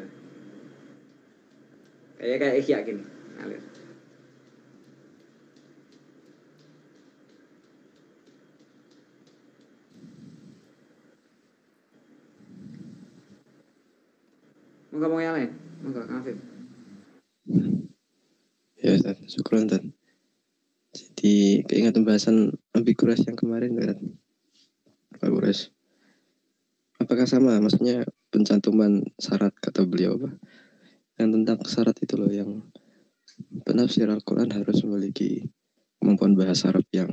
Kayak Ihya gini, ngalir. Moga mau yang lain? Moga Afif. Ya Ustaz, syukran Ustaz. Jadi keingat pembahasan ambiguous yang kemarin Ustaz. Pak Gures. Apakah sama? Maksudnya pencantuman syarat kata beliau apa? Yang tentang syarat itu loh yang penafsir Al-Quran harus memiliki kemampuan bahasa Arab yang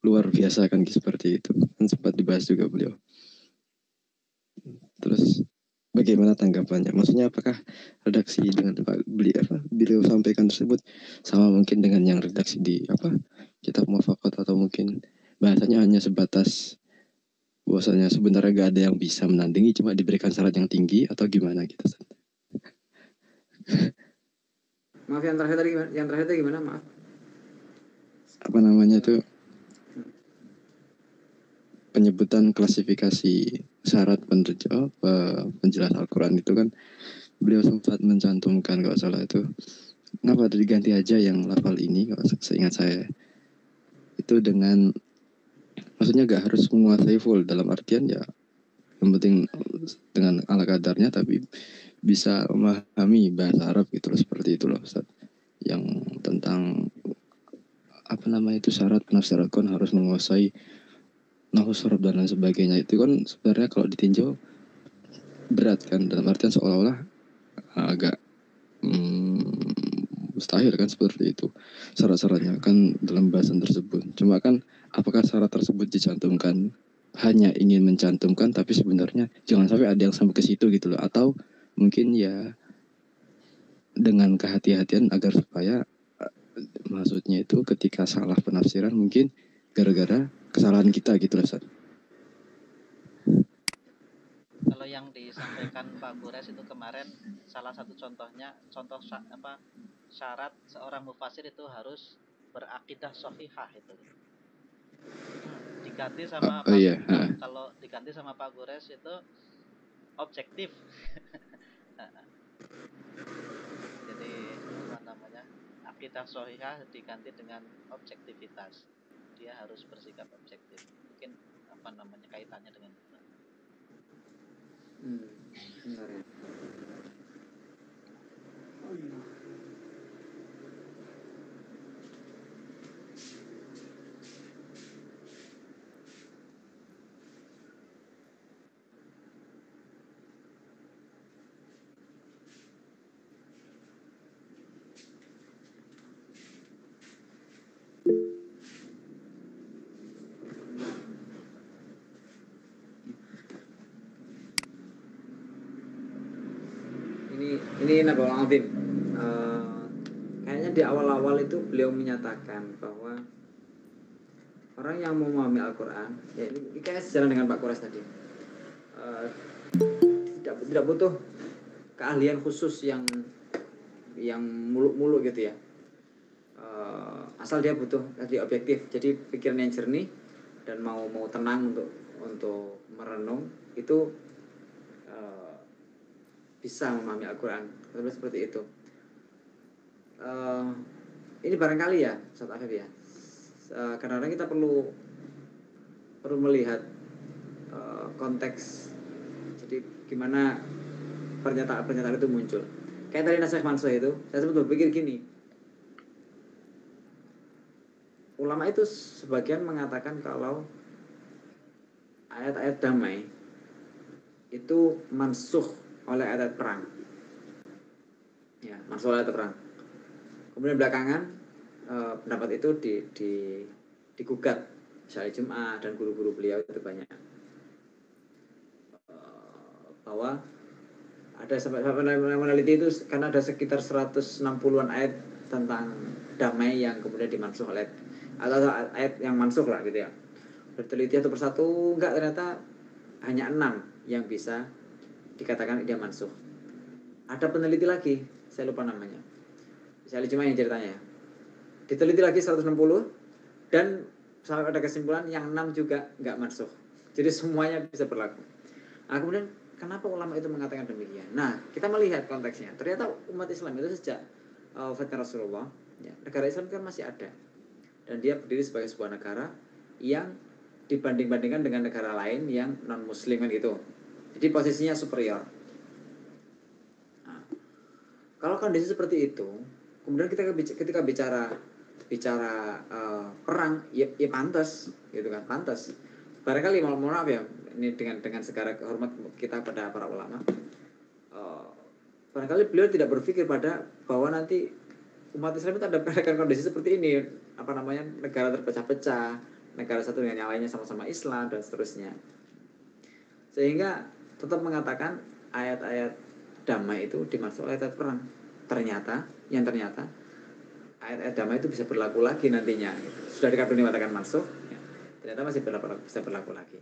luar biasa kan seperti itu. Kan sempat dibahas juga beliau. Terus bagaimana tanggapannya? Maksudnya apakah redaksi dengan beliau sampaikan tersebut sama mungkin dengan yang redaksi di kitab Muwafaqat atau mungkin bahasanya hanya sebatas bahwasanya sebenarnya gak ada yang bisa menandingi cuma diberikan syarat yang tinggi atau gimana gitu. Maaf yang terakhir tadi gimana? Maaf. Apa namanya tuh? Penyebutan klasifikasi syarat penjelas Al-Quran itu kan beliau sempat mencantumkan kalau salah itu kenapa diganti aja yang lafal ini kalau seingat saya itu dengan maksudnya gak harus menguasai full dalam artian ya yang penting dengan ala kadarnya tapi bisa memahami bahasa Arab gitu loh, seperti itu loh Ustaz. Yang tentang apa namanya itu syarat penafsir Al-Quran harus menguasai nahwu sorof dan lain sebagainya itu kan sebenarnya kalau ditinjau berat kan dalam artian seolah-olah agak mustahil kan seperti itu syarat-syaratnya kan dalam bahasan tersebut. Cuma kan apakah syarat tersebut dicantumkan hanya ingin mencantumkan tapi sebenarnya jangan sampai ada yang sampai ke situ gitu loh, atau mungkin ya dengan kehati-hatian agar supaya maksudnya itu ketika salah penafsiran mungkin gara-gara kesalahan kita gitu loh Ustaz. Kalau yang disampaikan Pak Gures itu kemarin salah satu contohnya syarat seorang mufasir itu harus berakidah shahihah itu. Diganti sama kalau diganti sama Pak Gures itu objektif. Jadi apa namanya? Akidah shahihah diganti dengan objektivitas. dia harus bersikap objektif. Mungkin apa namanya kaitannya dengan itu. Benar ya. Ini Nabi Azim. Kayaknya di awal-awal itu beliau menyatakan bahwa orang yang memahami Al-Quran, ya ini kayak sejalan dengan Pak Kures tadi, tidak butuh keahlian khusus yang muluk-muluk gitu ya. Asal dia butuh tadi objektif, jadi pikiran yang jernih dan mau tenang untuk merenung itu bisa memahami Al-Quran. Seperti itu. Ini barangkali ya Ustaz Afif ya, kadang-kadang kita perlu melihat konteks, jadi gimana pernyataan itu muncul. Kayak tadi Nasikh Mansuh itu, saya sempat berpikir gini, ulama itu sebagian mengatakan kalau ayat-ayat damai itu mansuh oleh ayat perang, ya mansuh oleh ayat perang. Kemudian belakangan pendapat itu digugat Syekh Jum'ah dan guru-guru beliau itu banyak, bahwa ada sampai meneliti itu karena ada sekitar 160-an ayat tentang damai yang kemudian dimansuh oleh atau ayat yang mansuh lah gitu ya. Berteliti satu persatu enggak, ternyata hanya 6 yang bisa dikatakan dia mansuh. Ada peneliti lagi, saya lupa namanya, saya cuma yang ceritanya ya. Diteliti lagi 160 dan sampai ada kesimpulan yang 6 juga enggak mansuh. Jadi semuanya bisa berlaku. Nah, kemudian kenapa ulama itu mengatakan demikian? Nah, kita melihat konteksnya. Ternyata umat Islam itu sejak wafatnya Rasulullah, ya, negara Islam kan masih ada. Dan dia berdiri sebagai sebuah negara yang dibanding-bandingkan dengan negara lain yang non-muslim kan gitu. Jadi posisinya superior. Nah, kalau kondisi seperti itu, kemudian ketika bicara perang, ya pantas, gitu kan, pantas. Barangkali mohon maaf ya, ini dengan segala hormat kita pada para ulama, barangkali beliau tidak berpikir bahwa nanti umat Islam itu ada kondisi seperti ini, apa namanya, negara terpecah-pecah, negara satu dengan yang lainnya sama-sama Islam dan seterusnya, sehingga tetap mengatakan ayat-ayat damai itu dimaksud oleh ayat perang. Ternyata ayat-ayat damai itu bisa berlaku lagi nantinya. Sudah dikatakan mengatakan mansuh, ya, ternyata masih bisa berlaku lagi.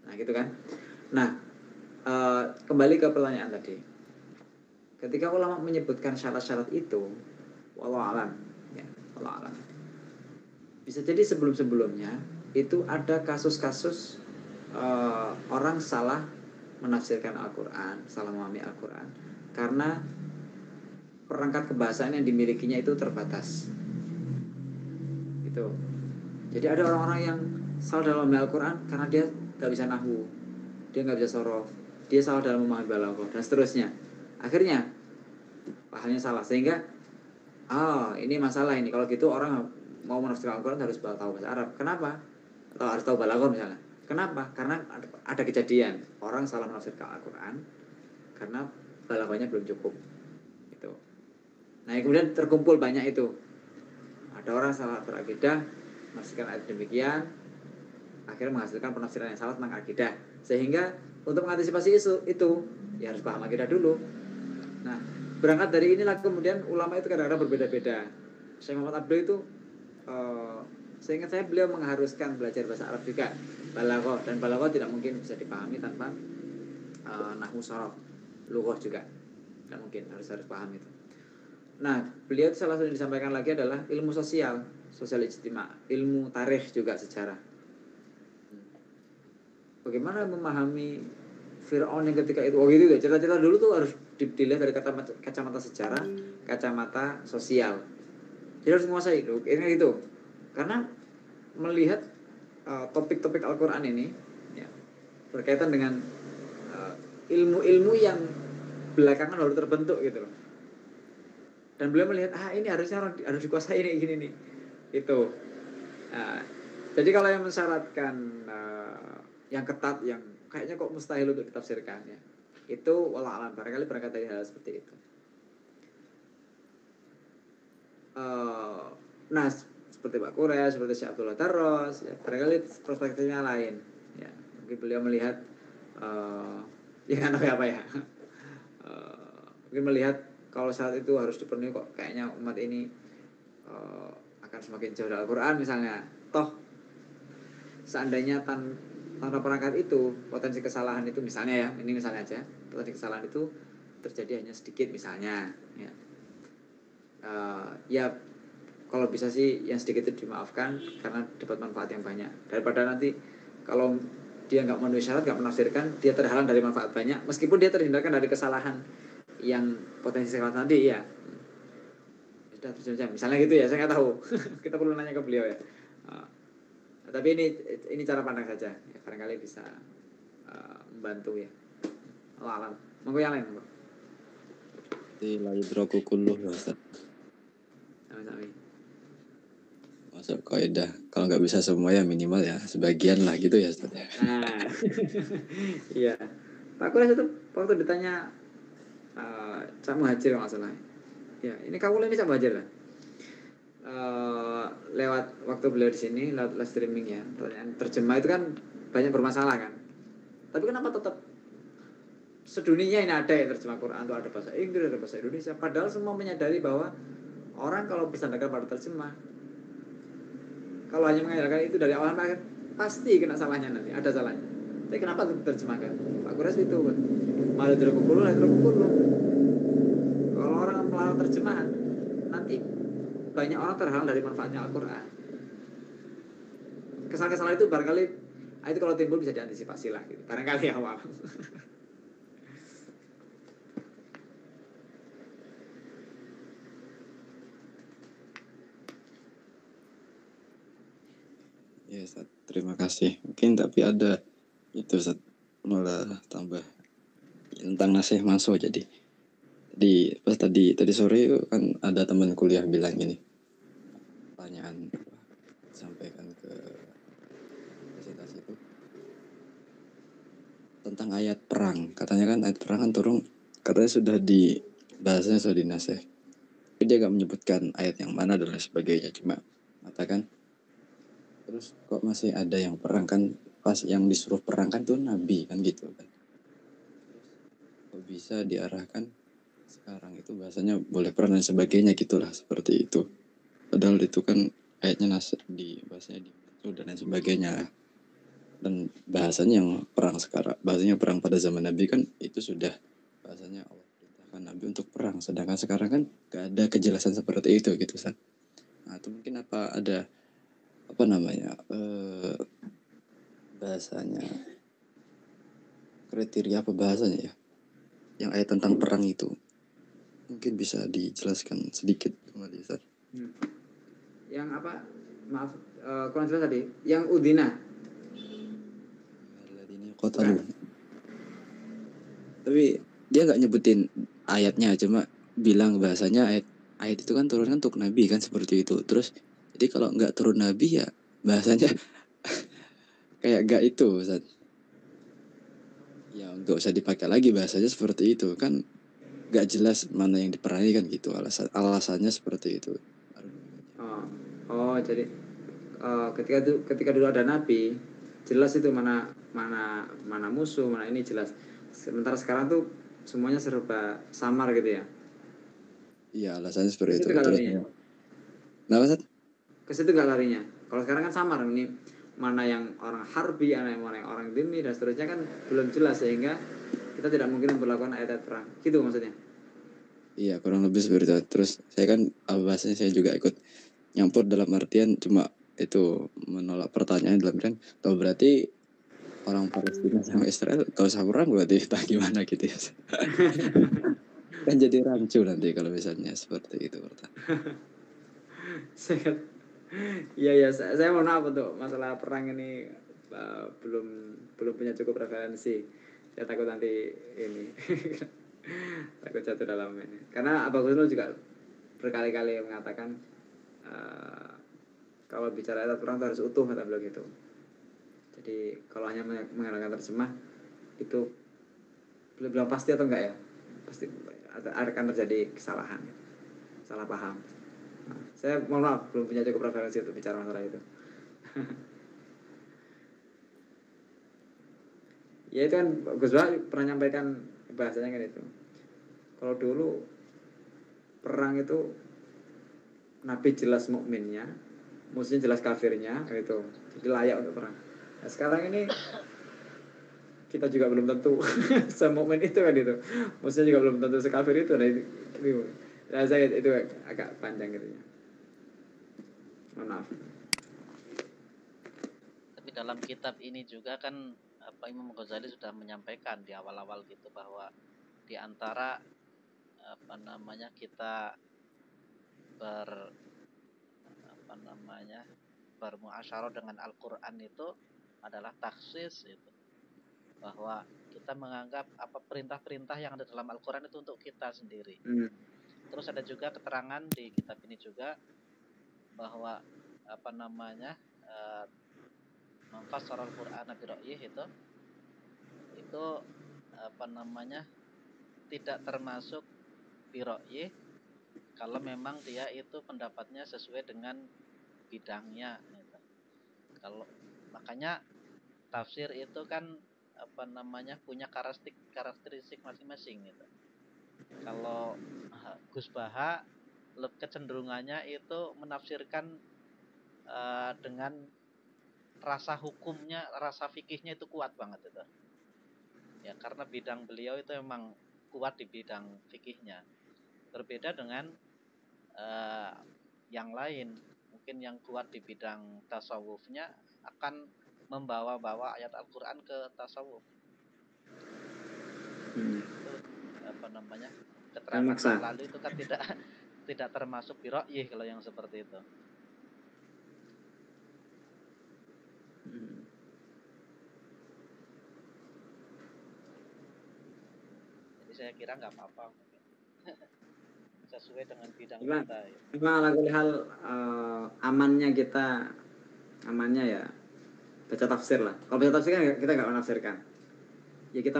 Nah gitu kan. Nah kembali ke pertanyaan tadi. Ketika ulama menyebutkan syarat-syarat itu, wallahu a'lam, ya, wallahu a'lam, bisa jadi sebelum-sebelumnya itu ada kasus-kasus orang salah menafsirkan Al-Quran, salah memahami Al-Quran karena perangkat kebahasaan yang dimilikinya itu terbatas. Gitu. Jadi ada orang-orang yang salah dalam memahami Al-Quran karena dia gak bisa nahwu, dia gak bisa sorof, dia salah dalam memahami balaghah dan seterusnya. Akhirnya pahamnya salah, sehingga ini masalah ini. Kalau gitu orang mau menafsirkan Al-Quran harus tahu bahasa Arab. Kenapa? Atau harus tahu balaghah misalnya. Kenapa? Karena ada kejadian orang salah menafsirkan Al-Quran karena balaghahnya belum cukup. Gitu. Nah, kemudian terkumpul banyak itu. Ada orang salah berakidah, menafsirkan ayat demikian, akhirnya menghasilkan penafsiran yang salah tentang akidah. Sehingga untuk mengantisipasi itu ya harus paham akidah dulu. Nah, berangkat dari inilah kemudian ulama itu kadang-kadang berbeda-beda. Syekh Muhammad Abdul itu seingat saya beliau mengharuskan belajar bahasa Arab juga, balaghah, dan balaghah tidak mungkin bisa dipahami tanpa nahwu sorof, lughah juga tidak mungkin, harus paham itu. Nah, beliau salah satu yang disampaikan lagi adalah ilmu sosial ijtima, ilmu tarikh juga, sejarah. Bagaimana memahami Fir'aun yang ketika itu, gitu ya, cerita-cerita dulu tuh harus dilihat dari kacamata sejarah, kacamata sosial. Jadi harus menguasai itu, ini itu. Karena melihat topik-topik Al-Quran ini ya, berkaitan dengan ilmu-ilmu yang belakangan baru terbentuk gitu loh. Dan beliau melihat ini harusnya harus dikuasai ini gini nih itu. Jadi kalau yang mensyaratkan yang ketat, yang kayaknya kok mustahil untuk ditafsirkan ya, itu wallah alam, barangkali berangkat dari hal seperti itu. Nah seperti Pak Quraisy, seperti Syekh Abdullah Tarros ya, barangkali perspektifnya lain ya, mungkin beliau melihat apa ya mungkin melihat kalau saat itu harus dipenuhi, kok kayaknya umat ini akan semakin jauh dari Al-Quran misalnya. Toh seandainya tanpa perangkat itu, potensi kesalahan itu misalnya ya, ini misalnya aja, potensi kesalahan itu terjadi hanya sedikit misalnya ya. Ya kalau bisa sih yang sedikit itu dimaafkan karena dapat manfaat yang banyak, daripada nanti kalau dia nggak memenuhi syarat, nggak menafsirkan, dia terhalang dari manfaat banyak meskipun dia terhindarkan dari kesalahan yang potensi kesalahan tadi ya. Sudah terjadi misalnya gitu ya, saya nggak tahu. Kita perlu nanya ke beliau ya. Tapi ini cara pandang saja ya, barangkali bisa membantu ya. Allah alam. Monggo yang lain, Bro. Di la yudraku kulluh ya Ustaz. Sami-sami. Masuk kaidah kalau nggak bisa semua ya minimal ya sebagian lah gitu ya Ustaz. Nah. Iya. Pak Quraisy itu waktu ditanya Cak Muhajir masalah. Ya, ini kamu ini Cak Muhajir lah. Lewat waktu beliau di sini lewat live streaming ya, terjemah itu kan banyak bermasalah kan. Tapi kenapa tetap sedunia ini ada ya terjemah Quran, itu ada bahasa Inggris, ada bahasa Indonesia, padahal semua menyadari bahwa orang kalau bersandarkan pada terjemah, kalau hanya mengandalkan itu dari awal sampai akhir, pasti kena salahnya, nanti ada salahnya. Tapi kenapa diterjemahkan? Pak Quraisy itu malah terkukul. Kalau orang melarang terjemahan, nanti banyak orang terhalang dari manfaatnya Al-Quran. Kesalahan-kesalahan itu barangkali itu kalau timbul bisa diantisipasi lah gitu. Barangkali awal. Ya Ustaz, terima kasih. Mungkin tapi ada itu Ustaz, malah tambah tentang nasih masuk jadi pas tadi sore kan ada teman kuliah bilang gini, pertanyaan sampaikan ke presentasi itu tentang ayat perang. Katanya kan ayat perang kan turun, katanya bahasanya sudah dinasih. Tapi dia gak menyebutkan ayat yang mana dan lain sebagainya, cuma mengatakan terus kok masih ada yang perang, kan pas yang disuruh perang kan tuh Nabi kan gitu kan. Kok bisa diarahkan sekarang itu bahasanya boleh perang dan sebagainya gitulah, seperti itu. Padahal itu kan ayatnya di bahasanya di dan lain sebagainya. Dan bahasanya yang perang sekarang, bahasanya perang pada zaman Nabi kan itu sudah bahasanya Allah perintahkan Nabi untuk perang. Sedangkan sekarang kan gak ada kejelasan seperti itu gitu kan. Nah itu mungkin ada bahasanya kriteria apa bahasanya ya yang ayat tentang perang itu mungkin bisa dijelaskan sedikit kembali Ustaz. Yang apa? Maaf, kurang jelas tadi. Yang udina. Kotalu. Tapi dia nggak nyebutin ayatnya, cuma bilang bahasanya ayat itu kan turun kan untuk Nabi kan, seperti itu. Terus jadi kalau nggak turun Nabi ya bahasanya kayak gak itu Ustaz. Ya nggak usah dipakai lagi bahasanya seperti itu kan, gak jelas mana yang diperangi kan gitu, alasannya seperti itu. Jadi ketika dulu ada Nabi jelas itu mana musuh, mana ini jelas. Sementara sekarang tuh semuanya serba samar gitu ya. Iya, alasannya seperti itu. Terus kenapa Ustaz? Ke situ gak larinya. Kalau sekarang kan samar, ini mana yang orang harbi, mana yang orang dhimmi dan seterusnya kan belum jelas, sehingga kita tidak mungkin memperlakukan ayat perang. Gitu maksudnya. Iya, kurang lebih seperti itu. Terus saya kan bahasanya saya juga ikut nyampur dalam artian cuma itu menolak pertanyaan dalam artian tahu berarti orang Palestina sama Israel kalau usah perang berarti tak gimana gitu ya. Kan jadi rancu nanti kalau misalnya seperti itu. Iya, saya mohon maaf untuk masalah perang ini, belum punya cukup referensi. Saya takut nanti ini takut jatuh dalam ini. Karena Abah Husnul juga berkali-kali mengatakan kalau bicara ayat Quran harus utuh, kata beliau gitu. Jadi kalau hanya menggunakan terjemah itu belum pasti atau enggak ya, pasti akan terjadi kesalahan, salah paham. Nah, saya mohon maaf belum punya cukup referensi untuk bicara masalah itu. Ya itu kan Gus Bah pernah nyampaikan bahasanya kan itu. Kalau dulu perang itu Nabi jelas mukminnya, musuhnya jelas kafirnya, gitu. Jadi layak untuk perang. Nah, sekarang ini kita juga belum tentu semukmin itu kan itu. Musuhnya juga belum tentu sekafir itu. Nah, saya itu agak panjang gitu ya. Mohon maaf. Tapi dalam kitab ini juga kan Imam Ghazali sudah menyampaikan di awal-awal gitu bahwa di antara kita bermuasyarah dengan Al-Qur'an itu adalah taksis itu. Bahwa kita menganggap perintah-perintah yang ada dalam Al-Qur'an itu untuk kita sendiri. Terus ada juga keterangan di kitab ini juga bahwa memfassara Al-Qur'an bi ra'yih itu tidak termasuk bi ra'yih kalau memang dia itu pendapatnya sesuai dengan bidangnya gitu. Kalau makanya tafsir itu kan punya karakteristik masing-masing gitu. Kalau Gus Baha kecenderungannya itu menafsirkan dengan rasa hukumnya, rasa fikihnya itu kuat banget itu. Ya karena bidang beliau itu memang kuat di bidang fikihnya. Berbeda dengan yang lain, mungkin yang kuat di bidang tasawufnya akan membawa-bawa ayat Al-Qur'an ke tasawuf. Itu keterangan yang lalu itu kan tidak termasuk bi ra'yih kalau yang seperti itu. Jadi saya kira nggak apa-apa sesuai dengan bidang kita ya. Memang ala kulli hal amannya ya baca tafsir lah. Kalau baca tafsir kan kita nggak menafsirkan. Ya kita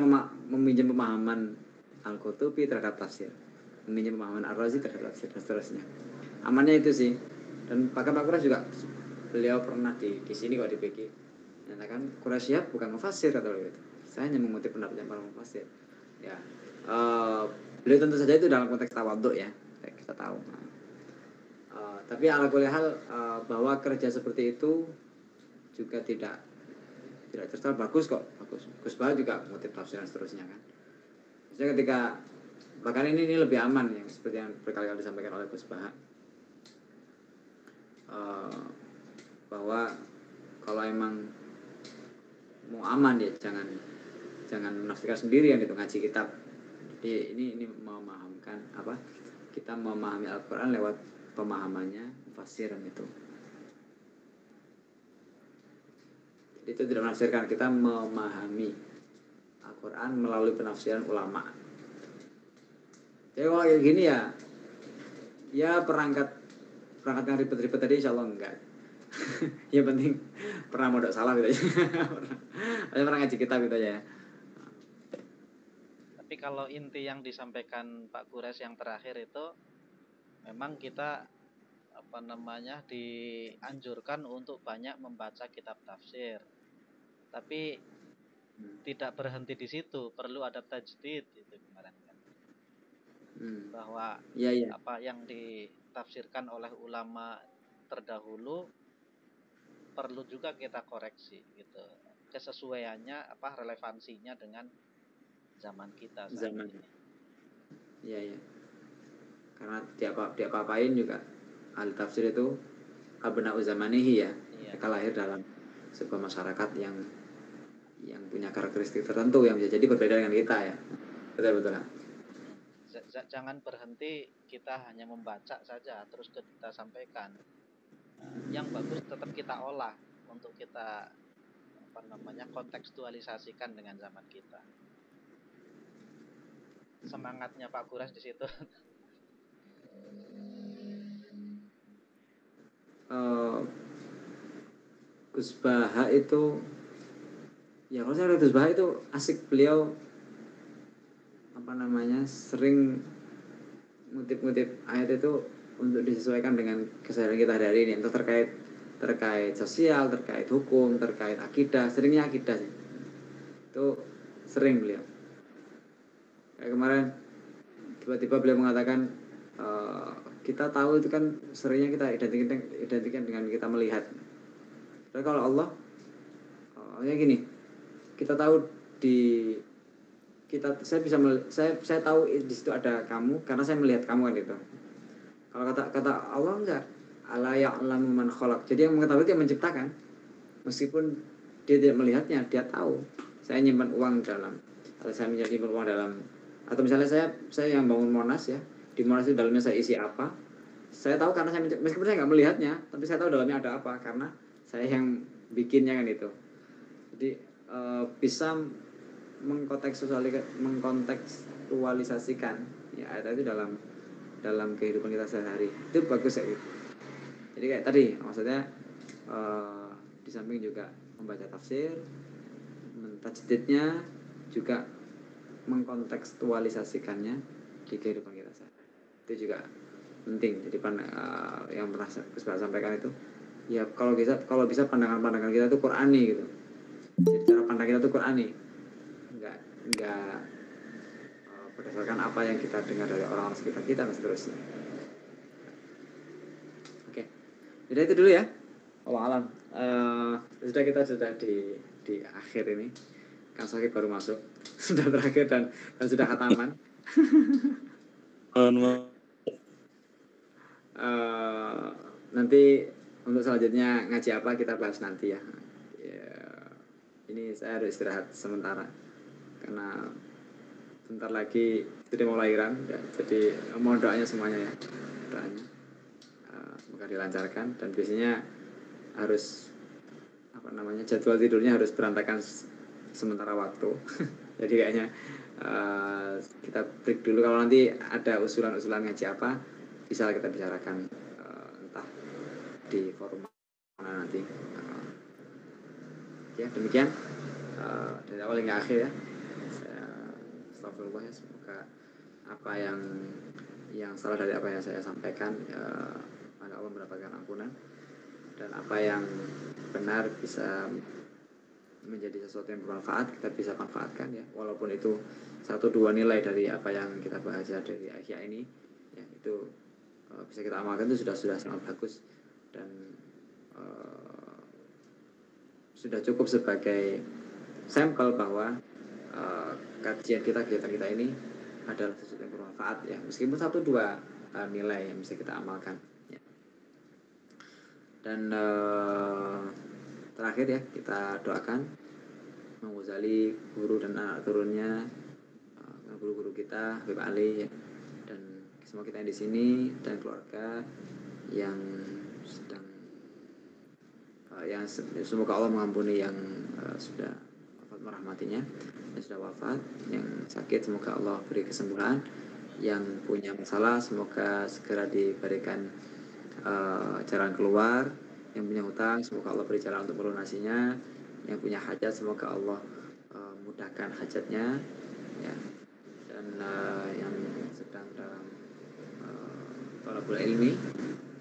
meminjam pemahaman Al-Qurtubi terhadap tafsir, meminjam pemahaman Ar-Razi terhadap tafsir dan seterusnya. Amannya itu sih. Dan bahkan Pak Quraisy juga beliau pernah di sini kok di PG menyatakan Quraisy bukan mufassir atau gitu. Saya hanya mengutip pendapatnya para mufassir. Ya. Beliau tentu saja itu dalam konteks tawadhu ya. Kita tahu. Tapi ala kulli hal bahwa kerja seperti itu juga tidak terserah, bagus kok, bagus. Gus Bah juga mengutip tafsir dan seterusnya kan. Maksudnya ketika bahkan ini lebih aman yang seperti yang berkali-kali disampaikan oleh Gus Bah, bahwa kalau emang mau aman ya jangan menafsirkan sendirian itu, ngaji kitab. Jadi ini memahamkan kita memahami Al-Quran lewat pemahamannya mufassiran itu. Jadi itu tidak menafsirkan, kita memahami Al-Quran melalui penafsiran ulama. Jadi kalau kayak gini ya perangkat yang ribet-ribet tadi insya Allah enggak. Ya penting pernah modok salah gitu aja. Pernah ngaji kitab gitu aja ya. Tapi kalau inti yang disampaikan Pak Quraisy yang terakhir itu memang kita dianjurkan untuk banyak membaca kitab tafsir. Tapi tidak berhenti di situ, perlu ada tajdid itu kemarin kan. Bahwa apa yang ditafsirkan oleh ulama terdahulu perlu juga kita koreksi gitu. Kesesuaiannya relevansinya dengan zaman kita saat ini. Iya. Karena diapa-apain juga ahli tafsir itu abna'u zamanihi ya. Mereka lahir dalam sebuah masyarakat yang punya karakteristik tertentu yang bisa jadi berbeda dengan kita ya. Betul. Jangan berhenti kita hanya membaca saja terus kita sampaikan. yang bagus tetap kita olah untuk kita kontekstualisasikan dengan zaman kita. Semangatnya Pak Kures di situ. Gus Baha itu, ya kalau saya lihat Gus Baha itu asik, beliau sering ngutip-ngutip ayat itu untuk disesuaikan dengan keseharian kita hari-hari ini, entah terkait sosial, terkait hukum, terkait akidah, seringnya akidah sih. Itu sering beliau. Kayak kemarin tiba-tiba beliau mengatakan kita tahu itu kan seringnya kita identikan dengan kita melihat. Tapi kalau Allah ya gini, kita tahu saya tahu di situ ada kamu karena saya melihat kamu kan gitu. Kalau kata Allah enggak, ala ya'lamu man khalaq. Jadi yang mengetahui dia menciptakan. Meskipun dia tidak melihatnya, dia tahu. Saya nyimpan uang dalam, atau saya menyimpan uang dalam, atau misalnya saya yang bangun Monas ya, di Monas itu dalamnya saya isi apa, saya tahu karena meskipun saya nggak melihatnya, tapi saya tahu dalamnya ada apa karena saya yang bikinnya kan itu. Jadi bisa mengkontekstualisasikan ya ayat itu dalam kehidupan kita sehari-hari. Itu bagus ya gitu. Jadi kayak tadi maksudnya di samping juga membaca tafsir, mentajdidnya, juga mengkontekstualisasikannya di kehidupan kita sehari-hari. Itu juga penting. Jadi yang pernah saya sampaikan itu ya kalau bisa pandangan kita itu Qur'ani gitu. Jadi cara pandang kita itu Qur'ani. Enggak berdasarkan apa yang kita dengar dari orang-orang sekitar kita dan seterusnya. Oke. Jadi itu dulu ya. Allah alam. Kita sudah di akhir ini. Kang Sakit baru masuk. Sudah terakhir dan sudah khataman. Nanti untuk selanjutnya ngaji apa kita bahas nanti ya. Ini saya harus istirahat sementara karena bentar lagi jadi mau lahiran ya. Jadi mohon doanya semuanya ya, doanya semoga dilancarkan. Dan biasanya harus jadwal tidurnya harus berantakan sementara waktu. Jadi kayaknya kita break dulu. Kalau nanti ada usulan ngaji apa bisa kita bicarakan entah di forum mana nanti. Ya demikian dari awal hingga akhir ya. Astagfirullah ya, semoga apa yang salah dari apa yang saya sampaikan Allah mendapatkan ampunan, dan apa yang benar bisa menjadi sesuatu yang bermanfaat, kita bisa manfaatkan ya, walaupun itu 1-2 nilai dari apa yang kita bahas dari Ihya ini ya, itu bisa kita amalkan, itu sudah sangat bagus dan sudah cukup sebagai sampel bahwa kajian kegiatan kita ini adalah sesuatu yang bermanfaat ya, meskipun 1-2 nilai yang bisa kita amalkan ya. Dan terakhir ya, kita doakan Imam Ghazali, guru dan anak turunnya, guru-guru kita, Habib Ali ya, dan semua kita yang di sini dan keluarga yang sedang yang semoga Allah mengampuni yang sudah wafat, merahmatinya, yang sudah wafat, yang sakit semoga Allah beri kesembuhan, yang punya masalah semoga segera diberikan jalan keluar, yang punya hutang semoga Allah beri jalan untuk melunasinya, yang punya hajat semoga Allah mudahkan hajatnya ya, dan yang sedang dalam thalabul ilmi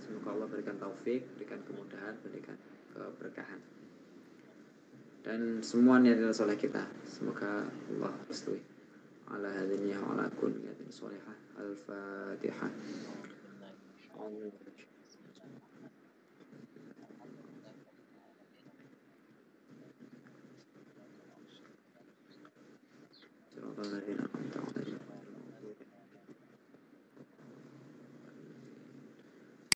semoga Allah berikan taufik, berikan kemudahan, berikan keberkahan, dan semua niat soleh kita semoga Allah restui. Ala hadhihi wa ala kulli niyatin shalihah. Al-Fatihah. Bismillahirrahmanirrahim.